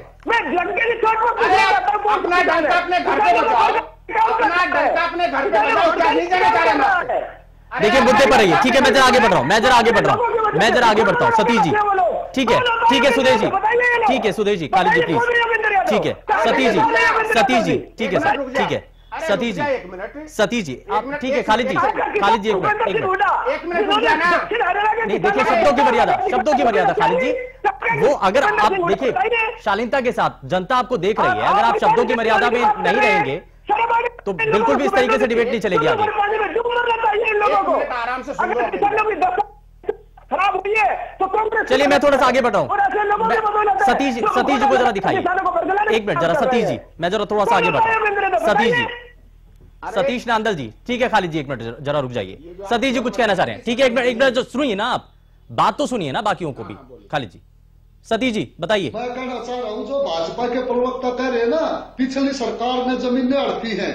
अपना डंका अपने घर पे बजाओ, अपना डंका अपने घर पे बजाओ, इतिहास नहीं जानना चाह रहे। देखिए मुद्दे पर रहिए, ठीक है, मैं जरा आगे बढ़ रहा हूँ, सतीश जी, ठीक है सुदेश जी, ठीक है सुदेश जी, खालिद जी प्लीज, ठीक है सतीश जी, ठीक है सर, ठीक है सतीश जी, आप ठीक है, खालिद जी एक मिनट नहीं, देखिए शब्दों की मर्यादा खालिद जी, वो अगर आप देखिए शालीनता के साथ, जनता आपको देख रही है, अगर आप शब्दों की मर्यादा में नहीं रहेंगे तो बिल्कुल भी इस तरीके से डिबेट नहीं चलेगी आगे। आराम से सुन लो, खराब हुई है तो चलिए मैं थोड़ा सा आगे बढ़ रहा हूँ, सतीश जी को जरा दिखाइए, एक मिनट जरा सतीश जी, मैं जरा थोड़ा सा आगे बढ़ रहा हूँ, सतीश जी, सतीश नांदल जी, ठीक है खालिद जी एक मिनट जरा रुक जाइए, सतीश जी कुछ कहना चाह रहे हैं, ठीक है एक मिनट जो सुनिए ना, आप बात तो सुनिए ना बाकियों को भी। खालिद जी, सतीश जी बताइए। मैं कहना चाह रहा हूँ जो भाजपा के प्रवक्ता कह रहे हैं ना पिछली सरकार ने जमीनें हड़पी हैं,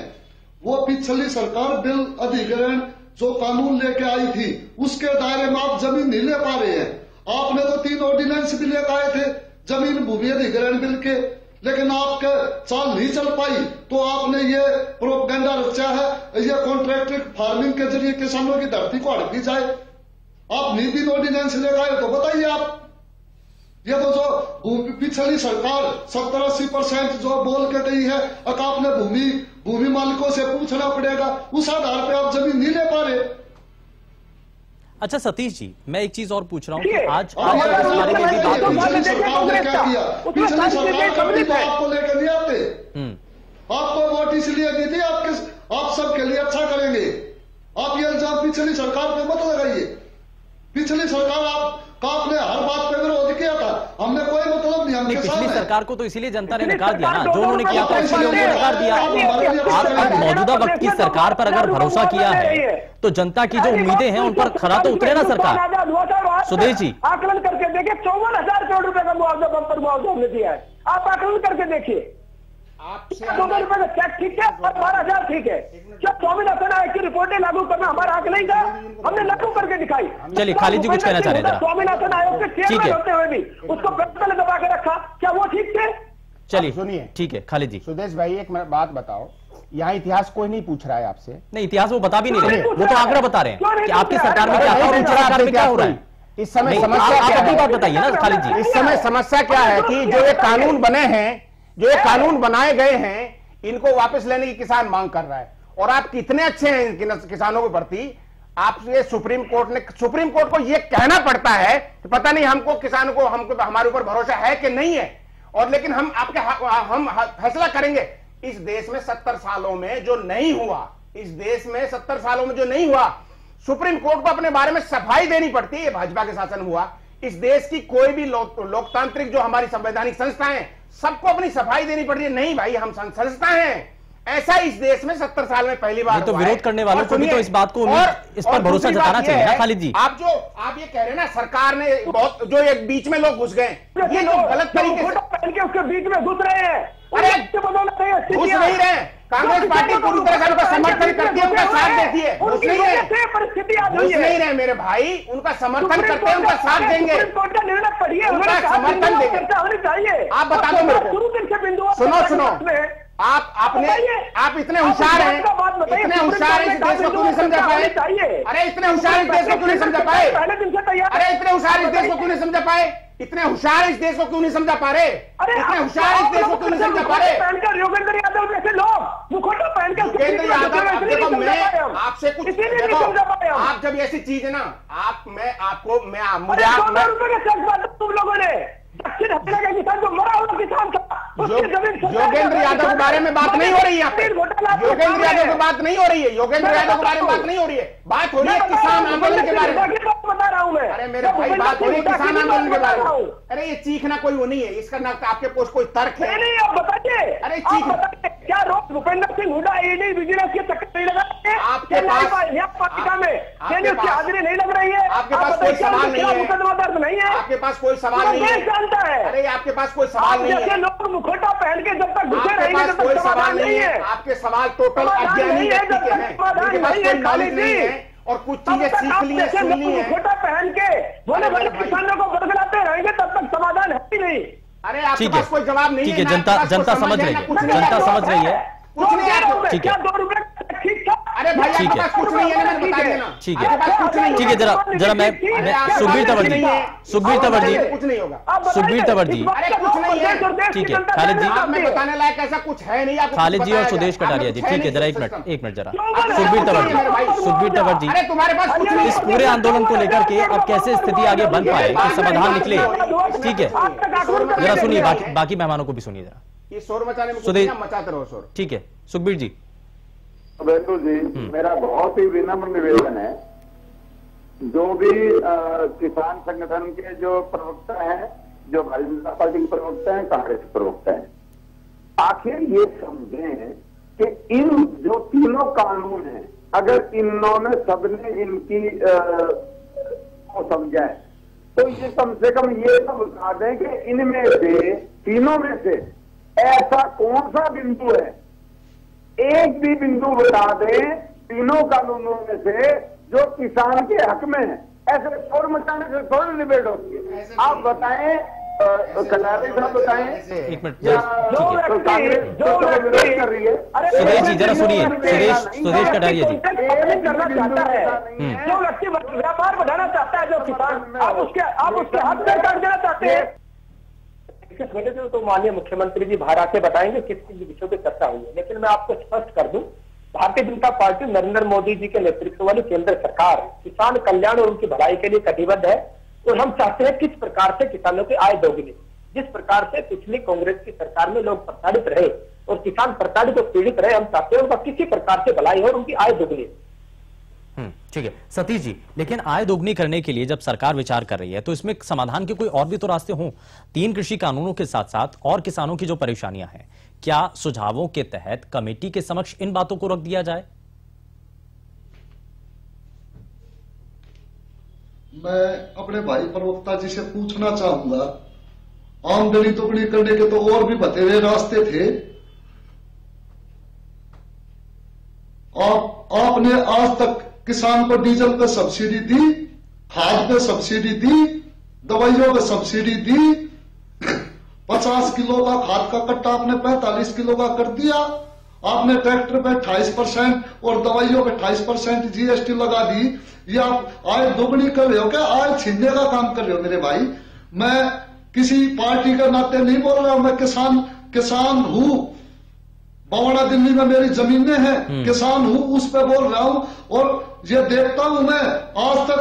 वो पिछली सरकार बिल अधिग्रहण जो कानून लेके आई थी उसके दायरे में आप जमीन नहीं ले पा रहे हैं। आपने तो 3 ऑर्डिनेंस भी लेकर आए थे जमीन भूमि अधिग्रहण बिल के, लेकिन आपके चाल नहीं चल पाई तो आपने ये प्रोपेगेंडा रचा है ये कॉन्ट्रैक्ट फार्मिंग के जरिए किसानों की धरती को हड़पी जाए। आप नहीं 3 ऑर्डिनेंस लेकर आए तो बताइए आप। ये तो जो पिछली सरकार 70-80% जो बोल के गई है अब आपने भूमि मालिकों से पूछना पड़ेगा, उस आधार पे आप जमीन नहीं ले पा रहे। अच्छा सतीश जी, मैं एक चीज और पूछ रहा हूँ कि आज इस बारे में भी बात पिछली सरकार ने क्या किया? पिछली सरकार कभी तो आपको लेकर नहीं आते। आपको वोट इसलिए दी थी आप सबके लिए अच्छा करेंगे। आप ये इल्जाम पिछली सरकार पे मत लगाइए। पिछली सरकार आपने हर बात पे विरोध किया था, हमने कोई मतलब नहीं। हमने पिछली सरकार को तो इसीलिए जनता ने नकार दिया ना, जो उन्होंने किया था इसलिए उन्होंने नकार दिया। आप मौजूदा वक्त की सरकार पर अगर भरोसा किया है तो जनता की जो उम्मीदें हैं उन पर खरा तो उतरे ना सरकार। सुदेश जी, आकलन करके देखिए 54,000 करोड़ रुपए का मुआवजा बंपर मुआवजा हमने दिया है। आप आकलन करके देखिए, 2,000 रुपए का चेक ठीक है और 12,000 ठीक है। जब स्वामीनाथन आयोग की रिपोर्टें लागू करना हमारा हक नहीं था, हमने लागू करके दिखाई। चलिए खालिद जी कुछ कहना चाह रहे हैं। स्वामीनाथन आयोग के चेयरमैन होते हुए भी उसको पेट्रोल दबा के रखा, क्या वो ठीक थे? चलिए सुनिए, ठीक है खालिद जी। सुदेश भाई एक बात बताओ, यहाँ इतिहास कोई नहीं पूछ रहा है आपसे। नहीं, इतिहास वो बता भी नहीं रहे, वो तो आंकड़ा बता रहे हैं कि आपकी सरकार में क्या था और उनकी सरकार में क्या हो रहा है। इस समय समस्या आप अपनी बात बताइए ना खालिद जी। इस समय समस्या क्या है कि जो ये कानून बने हैं, जो ये कानून बनाए गए हैं, इनको वापस लेने की किसान मांग कर रहा है। और आप कितने अच्छे हैं किसानों के प्रति। आपसे सुप्रीम कोर्ट को ये कहना पड़ता है कि पता नहीं हमको किसानों को हमारे ऊपर भरोसा है कि नहीं है, और लेकिन हम फैसला करेंगे। इस देश में 70 सालों में जो नहीं हुआ, इस देश में 70 सालों में जो नहीं हुआ, सुप्रीम कोर्ट को अपने बारे में सफाई देनी पड़ती है। भाजपा के शासन हुआ, इस देश की कोई भी लोकतांत्रिक जो हमारी संवैधानिक संस्थाएं सबको अपनी सफाई देनी पड़ती है। नहीं भाई, हम संस्था हैं। ऐसा इस देश में 70 साल में पहली बार तो विरोध करने वालों को भी तो इस बात को इस पर भरोसा जताना चाहिए ना खालिद जी। आप ये कह रहे हैं ना सरकार ने बहुत जो एक बीच में लोग घुस गए, ये जो गलत तरीके से उसके बीच में घुस रहे हैं। अरे घुस नहीं रहे, कांग्रेस पार्टी पूरी तरह से उनका समर्थन करती है, उनका साथ देती है। घुस नहीं रहे मेरे भाई, उनका समर्थन करते हैं, उनका साथ देंगे, उनका समर्थन देंगे। आप बता दो मेरे को, सुनो आप इतने होशियार हैं, इतने होशियार हैं, इस देश को क्यों नहीं समझा पाए? अरे इतने होशियार इस देश को क्यों नहीं समझा पाए? अरे इतने होशियार इस देश को क्यों नहीं समझा पाए? इतने होशियार इस देश को क्यों नहीं समझा पा रहे? इतने होशियार इस देश को क्यों नहीं समझा पा रहे? योगेंद्र यादव जैसे लोग मुखौटा पहनकर, योगेंद्र यादव, देखो मैं आपसे कुछ, देखो आप जब ऐसी चीज है ना, तुम लोगों ने दक्षिण हरियाणा का किसान जो मरा हुआ किसान था, योगेंद्र यादव के बारे में बात नहीं हो रही है। योगेंद्र यादव की बात नहीं हो रही है, योगेंद्र यादव के बारे में बात नहीं हो रही है, बात हो रही है किसान आंदोलन के बारे में। बता रहा हूं मैं। अरे मेरे भाई, बात हो रही है किसान आंदोलन के बारे में। अरे ये चीखना कोई वो नहीं है, इसका ना आपके पास कोई तर्क है? नहीं, आप बताइए। अरे चीख क्या रोज भूपेंद्र सिंह हुड्डा ईडी विजिलेंस के चक्कर नहीं लगा? आपके पास पालिका में उसकी हाजिरी नहीं लग रही है? आपके पास कोई सवाल नहीं है, मुकदमा दर्ज नहीं है, आपके पास कोई सवाल नहीं है, जानता है। अरे आपके पास कोई सवाल नहीं है, लोग मुखौटा पहन के जब तक घुसे रहेंगे तब कोई तक सवाल नहीं है। आपके सवाल टोटल अज्ञानी व्यक्ति के हैं, उनके पास कोई नॉलेज नहीं है और कुछ चीजें सीख ली है, सुन ली है। मुखौटा पहन के बोले बड़े किसानों को बदलाते रहेंगे तब तक समाधान है ही नहीं। अरे आपके पास कोई जवाब नहीं है। ठीक है, जनता समझ रही है, जनता समझ रही है। कुछ नहीं है, ठीक है, 2 रुपए ठीक था। अरे भाई आपके पास कुछ नहीं है, मैंने बता दिया ना। ठीक है, ठीक है, जरा मैं सुखबीर तंवर जी, सुखबीर तंवर जी, कुछ नहीं होगा, सुखबीर तंवर जी। अरे कुछ नहीं है, ठीक है खालिद जी, मैं बताने लायक ऐसा कुछ है नहीं। खालिद जी और सुदेश कटारिया जी, ठीक है, जरा एक मिनट जरा सुखबीर तंवर जी, अरे तुम्हारे पास कुछ नहीं। इस पूरे आंदोलन को लेकर के अब कैसे स्थिति आगे बन पाए कि समाधान निकले, ठीक है, जरा सुनिए, बाकी मेहमानों को भी सुनिए जरा। ये शोर मचाने में सुदेश मचाते रहो शोर। ठीक है सुखबीर जी। वेंदु जी, मेरा बहुत ही विनम्र निवेदन है, जो भी किसान संगठन के जो प्रवक्ता हैं, जो भारतीय जनता पार्टी के प्रवक्ता हैं, कांग्रेस के प्रवक्ता हैं, आखिर ये समझें कि इन जो तीनों कानून हैं, अगर इन्होंने सबने इनकी को समझा है तो ये कम से कम ये तो बता दें कि इनमें से, तीनों में से ऐसा कौन सा बिंदु है एक भी बिंदु बता दें तीनों कानूनों में से जो किसान के हक में है। ऐसे शोर मचाने से थोड़ी डिबेट होती है। आप बताएं, कटारे साहब बताएं, एक मिनट कर रही है। सुरेश जी जरा सुनिए, सुरेश कटारिया जी करना चाहता है, जो व्यक्ति व्यापार बढ़ाना चाहता है, जो किसान, आप उसके हाथ में काट देना चाहते हैं। इस वजह से तो माननीय मुख्यमंत्री जी बाहर आके बताएंगे किस किस विषयों पर चर्चा हुई है। लेकिन मैं आपको स्पष्ट कर दूं, भारतीय जनता पार्टी नरेंद्र मोदी जी के नेतृत्व वाली केंद्र सरकार किसान कल्याण और उनकी भलाई के लिए कटिबद्ध है। और हम चाहते हैं किस प्रकार से किसानों की आय दोगुनी, जिस प्रकार से पिछली कांग्रेस की सरकार में लोग प्रताड़ित रहे और किसान प्रताड़ित और पीड़ित रहे, हम चाहते हैं उनका किसी प्रकार से भलाई हो और उनकी आय दोगुनी। ठीक है सतीश जी, लेकिन आय दोगुनी करने के लिए जब सरकार विचार कर रही है तो इसमें समाधान के कोई और भी तो रास्ते हों। 3 कृषि कानूनों के साथ साथ और किसानों की जो परेशानियां हैं, क्या सुझावों के तहत कमेटी के समक्ष इन बातों को रख दिया जाए? मैं अपने भाई प्रवक्ता जी से पूछना चाहूंगा, आमदनी दोगुनी करने के तो और भी बतेरे रास्ते थे। आपने आज तक किसान को डीजल पे सब्सिडी दी, खाद पे सब्सिडी दी, दवाइयों पे सब्सिडी दी, 50 किलो का खाद का कट्टा आपने 45 किलो का कर दिया। आपने ट्रैक्टर पे 28% और दवाइयों पे 28% जीएसटी लगा दी। ये आप आय दोगुनी कर रहे हो क्या? आय छीनने का काम कर रहे हो मेरे भाई। मैं किसी पार्टी के नाते नहीं बोल रहा हूं, मैं किसान हूं। बवाड़ा दिल्ली में मेरी जमीनें हैं, किसान हूं, उस पर बोल रहा हूं। और ये देखता हूं मैं आज तक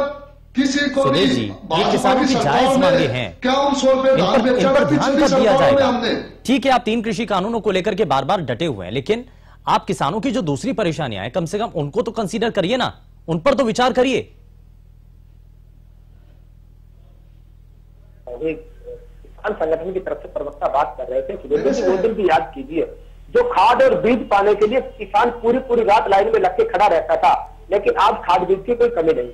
किसी को भी भाजपा की सरकार में क्या 100 रुपए धान बेचा पिछली सरकार में हमने। ठीक है, आप 3 कृषि कानूनों को लेकर के बार बार डटे हुए हैं, लेकिन आप किसानों की जो दूसरी परेशानियां हैं, कम से कम उनको तो कंसीडर करिए ना, उन पर तो विचार करिए। किसान संगठन की तरफ से प्रवक्ता बात कर रहे थे, सुरेंद्र जी वो दिन भी याद कीजिए, जो खाद और बीज पाने के लिए किसान पूरी रात लाइन में लग के खड़ा रहता था, लेकिन आज खाद बीज की कोई कमी नहीं।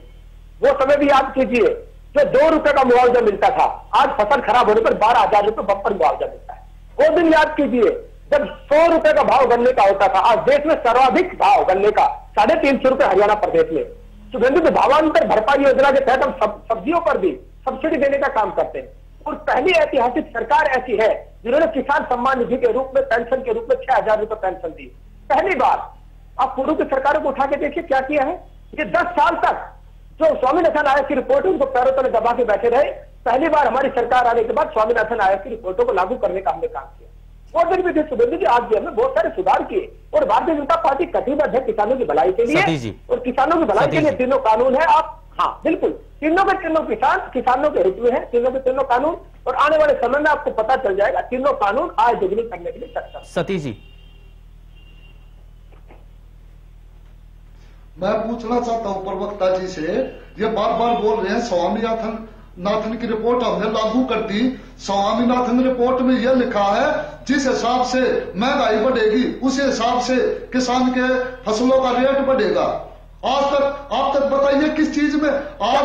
वो समय भी याद कीजिए, जो 2 रुपए का मुआवजा मिलता था, आज फसल खराब होने पर 12,000 रुपए बम्पर मुआवजा मिलता है। वो दिन याद कीजिए जब 100 रुपए का भाव गन्ने का होता था, आज देश में सर्वाधिक भाव गन्ने का 350 रुपए हरियाणा प्रदेश में। सुगंधित भावांतर भरपाई योजना के तहत हम सब्जियों पर भी सब्सिडी देने का काम करते हैं। और पहली ऐतिहासिक सरकार ऐसी है जिन्होंने किसान सम्मान निधि के रूप में पेंशन के रूप में 6,000 रुपए पेंशन दी, पहली बार। आप पूर्व की सरकारों को उठा के देखिए क्या किया है। ये 10 साल तक जो स्वामीनाथन आयोग की रिपोर्ट उनको पैरों तले दबा के बैठे रहे, पहली बार हमारी सरकार आने के बाद स्वामीनाथन आयोग की रिपोर्टों को लागू करने का हमने काम किया। वो दिन भी थे सुरेंद्र जी, आज भी हमने बहुत सारे सुधार किए। और भारतीय जनता पार्टी कटिबद्ध है किसानों की भलाई के लिए, और किसानों की भलाई के लिए तीनों कानून है। आप हाँ बिल्कुल, तीनों के तीनों किसानों के हित में है, तीनों के तीनों कानून। और आने वाले समय में आपको पता चल जाएगा तीनों कानून आय दोगुनी करने के लिए सक्षम। सतीश जी, मैं पूछना चाहता हूं प्रवक्ता जी से, ये बार बार बोल रहे हैं स्वामीनाथन की रिपोर्ट हमने लागू कर दी। स्वामीनाथन रिपोर्ट में यह लिखा है जिस हिसाब से महंगाई बढ़ेगी उस हिसाब से किसान के फसलों का रेट बढ़ेगा। आज तक आप तक बताइए किस चीज में आज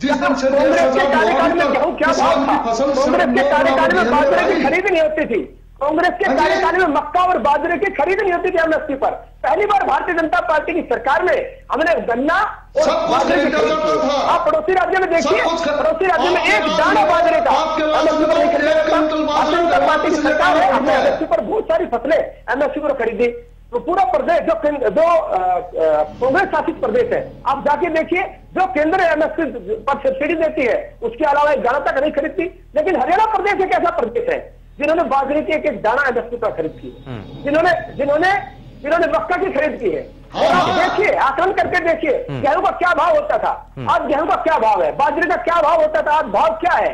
जिस दिन से किसान की फसल कांग्रेस के कार्यकाल में बाजरे की खरीद नहीं होती थी, कांग्रेस के कार्यकाल में मक्का और बाजरे की खरीद नहीं होती थी एमएसपी पर। पहली बार भारतीय जनता पार्टी की सरकार में हमने गन्ना और बाजरे की खरीद की। आप पड़ोसी राज्य में देखिए, पड़ोसी राज्य में एक दाना बाजरे का एमएसपी पर नहीं खरीदा। भारतीय जनता पार्टी की सरकार है, हमने एमएसपी पर बहुत सारी फसलें एमएसपी पर खरीदी। तो पूरा प्रदेश जो कांग्रेस शासित प्रदेश है, आप जाके देखिए, जो केंद्र एमएसपी पर सब्सिडी देती है उसके अलावा एक दाना तक नहीं खरीदती। लेकिन हरियाणा प्रदेश एक ऐसा प्रदेश है जिन्होंने बाजरे की एक दाना एमएसपी पर खरीद की है, जिन्होंने मक्का की खरीद की है। और आप देखिए, आकलन करके देखिए गेहूं का क्या भाव होता था, आज गेहूं का क्या भाव है, बाजरे का क्या भाव होता था, आज भाव क्या है।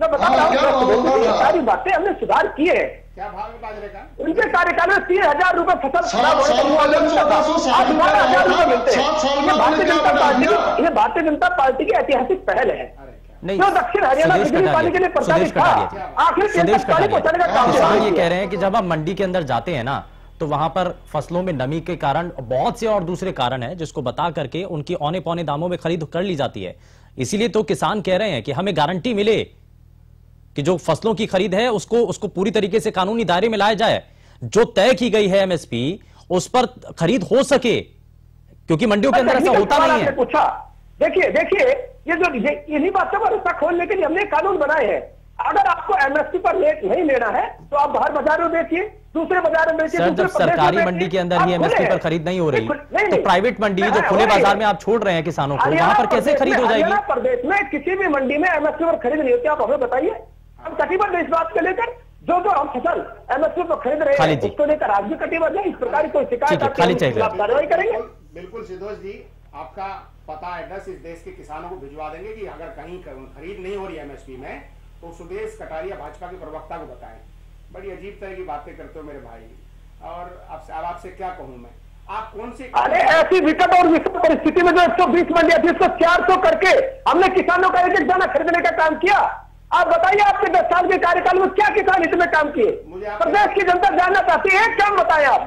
मैं बताता हूँ, सारी बातें हमने सुधार किए हैं। क्या भाव है बाजरे का? उनके कार्यकाल में 3,000 रुपए फसल खराब होने का मुआवजा मिलता था, आज 12,000 रुपए मिलते हैं। ये भारतीय जनता पार्टी की ऐतिहासिक पहल है। जो दक्षिण हरियाणा बिजली पानी के लिए प्रस्तावित था, आखिर पानी पहुंचाने का काम। किसान ये कह रहे हैं कि जब हम मंडी के अंदर जाते हैं ना, तो वहां पर फसलों में नमी के कारण बहुत से और दूसरे कारण हैं जिसको बता करके उनकी औने पौने दामों में खरीद कर ली जाती है। इसीलिए तो किसान कह रहे हैं कि हमें गारंटी मिले कि जो फसलों की खरीद है उसको पूरी तरीके से कानूनी दायरे में लाया जाए। जो तय की गई है एमएसपी उस पर खरीद हो सके, क्योंकि मंडियों के अंदर ऐसा होता नहीं है। पूछा, देखिए ये जो इन्हीं बातों पर रास्ता खोलने के लिए हमने कानून बनाए हैं। अगर आपको एमएसपी पर रेट नहीं लेना है तो आप बाहर बाजारों में बेचिए, दूसरे बाजारों में बेचिए। सर, जब सरकारी मंडी के अंदर ही एमएसपी पर खरीद नहीं हो रही तो प्राइवेट मंडी जो खुले बाजार में आप छोड़ रहे हैं किसानों को, वहां पर कैसे खरीद हो जाएगी? प्रदेश में किसी भी मंडी में एमएसपी पर खरीद नहीं होती, आप हमें बताइए। हम कटिबद्ध इस बात को लेकर, जो हम फसल एमएसपी पर खरीद रहे हैं उसको लेकर आज भी कटिबद्ध है। इस प्रकार कोई शिकायत कार्रवाई करेंगे। बिल्कुल सिद्धोष जी, आपका पता एड्रेस इस देश के किसानों को भिजवा देंगे कि अगर कहीं खरीद नहीं हो रही एमएसपी में तो सुदेश कटारिया भाजपा के प्रवक्ता को बताएं। बड़ी अजीब तरह की बातें करते हो मेरे भाई, और आपसे क्या कहूं मैं, आप कौन सी अरे ऐसी विकट और विषम परिस्थिति में जो 120 मंडियां थी उसको 400 करके हमने किसानों का एक दाना खरीदने का काम किया। आप बताइए, आपके 10 साल के कार्यकाल में क्या किसान इसमें काम किए? प्रदेश की जनता जानना चाहती है, एक काम बताएं आप।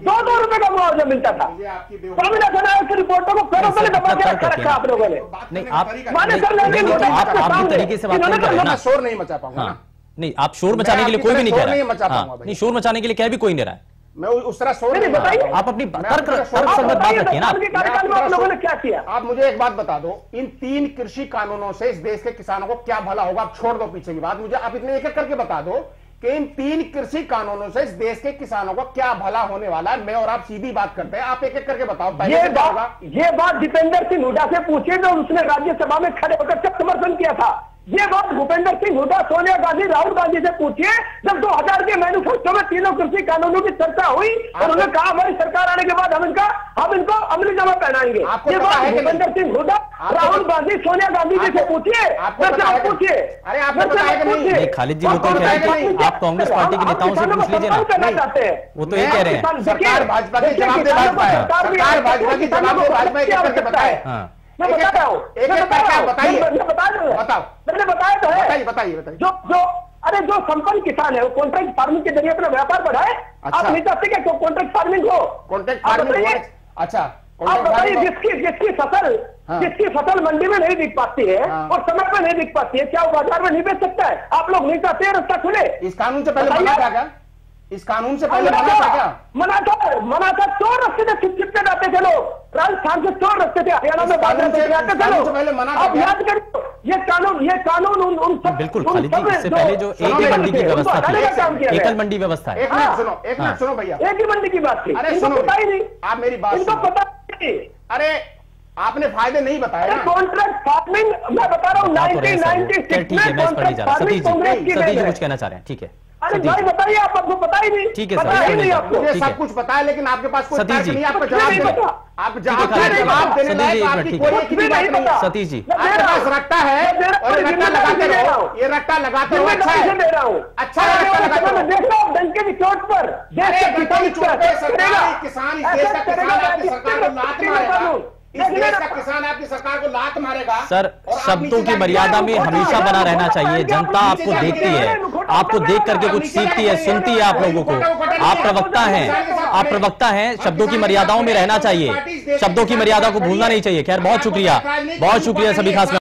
2-2 रुपए का मुआवजा मिलता था। स्वामीनाथन आयोग की रिपोर्टों को पैरों तले दबा के रखा आप लोगों ने। नहीं, आप भी तरीके से बात कर रहे हैं ना, शोर नहीं मचा पाऊंगा। नहीं, आप शोर मचाने के लिए कोई भी नहीं कह रहा है। नहीं, शोर मचाने के लिए कह भी कोई नहीं रहा है। मैं उस तरह शोर नहीं बताइए, आप अपनी तर्कसंगत बात रखिए ना। आप लोगों ने क्या किया? आप मुझे एक बात बता दो, इन 3 कृषि कानूनों से इस देश के किसानों को क्या भला होगा? आप छोड़ दो पीछे की बात, मुझे आप इतने एक एक करके बता दो कि इन 3 कृषि कानूनों से इस देश के किसानों को क्या भला होने वाला है। मैं और आप सीधी बात करते हैं, आप एक एक करके बताओ। ये बात दीपेंद्र सिंह हुड्डा से पूछिए, जो उसने राज्यसभा में खड़े होकर जब समर्थन किया था। ये बात भूपेंद्र सिंह हुड्डा, सोनिया गांधी, राहुल गांधी से पूछिए, जब 2000 के मैनिफेस्टो में तीनों कृषि कानूनों की चर्चा हुई और उन्होंने कहा हमारी सरकार आने के बाद हम इनको अमली जमा पहनाएंगे। ये बात भूपेंद्र सिंह हुड्डा, राहुल गांधी, सोनिया गांधी जी से पूछिए, पूछिए। अरे आप खालिद जी, वो तो कह रहे हैं कि आप कांग्रेस पार्टी के नेताओं से पूछ लीजिए ना, वो तो ये कह रहे हैं सरकार भाजपा की जवाब दे, सरकार भाजपा की जवाब दे, भाजपा एक करके बताए। मैं बता रहा हूँ, बताइए, बताओ, मैंने बताया तो है। बताइए। जो संपन्न किसान है वो कॉन्ट्रैक्ट फार्मिंग के जरिए अपना व्यापार बढ़ाए। आप नहीं चाहते क्या कॉन्ट्रैक्ट फार्मिंग हो? कॉन्ट्रैक्ट फार्मिंग, अच्छा आप बताइए, जिसकी फसल मंडी में नहीं बिक पाती है और समय पर नहीं बिक पाती है, क्या वो बाजार में नहीं बेच सकता है? आप लोग नहीं चाहते हैं रास्ता खुले? इस कानून से पहले मना था क्या? इस कानून से पहले मना था क्या? मना था। 4 रस्ते से चिपचिपते जाते थे लोग, राजस्थान से 4 रस्ते थे, हरियाणा में बात जाते थे। आप याद करिए, ये कानून उन सब बिल्कुल खालिद जी, इससे पहले जो एक ही मंडी की व्यवस्था थी, एकल मंडी व्यवस्था है। एक मिनट सुनो भैया, एक ही मंडी की बात थी। अरे सुनो, पता ही नहीं, आप मेरी बात इनको पता नहीं। अरे आपने फायदे नहीं बताया। कॉन्ट्रैक्ट फार्मिंग मैं बता रहा हूँ 1996 में कॉन्ट्रैक्ट फार्मिंग कांग्रेस की सतीश जी कुछ कहना चाह रहे हैं, ठीक है? अरे भाई बताइए, आपको पता ही नहीं। ठीक है, पता ही नहीं आपको। मुझे सब कुछ पता है, लेकिन आपके पास कोई तर्क नहीं, आपको जवाब देने, आप जवाब देने लायक आपकी कोई बात नहीं। सतीश जी, आपके पास रट्टा है और रट्टा लगाते रहो, ये रट्टा लगाते रहो। अच्छा है, अच्छा रट्टा लगाते रहो। देख लो डंके की चोट पर, किसान इस देश का किसान आपकी सरकार को लात मारेगा, इस देश का किसान आपकी सरकार को लात मारेगा। सर, शब्दों की मर्यादा में हमेशा बना रहना चाहिए। जनता आपको देखती है, आपको देख करके कुछ सीखती है, सुनती है आप लोगों को। आप प्रवक्ता हैं, शब्दों की मर्यादाओं में रहना चाहिए, शब्दों की मर्यादा को भूलना नहीं चाहिए। खैर, बहुत शुक्रिया सभी खास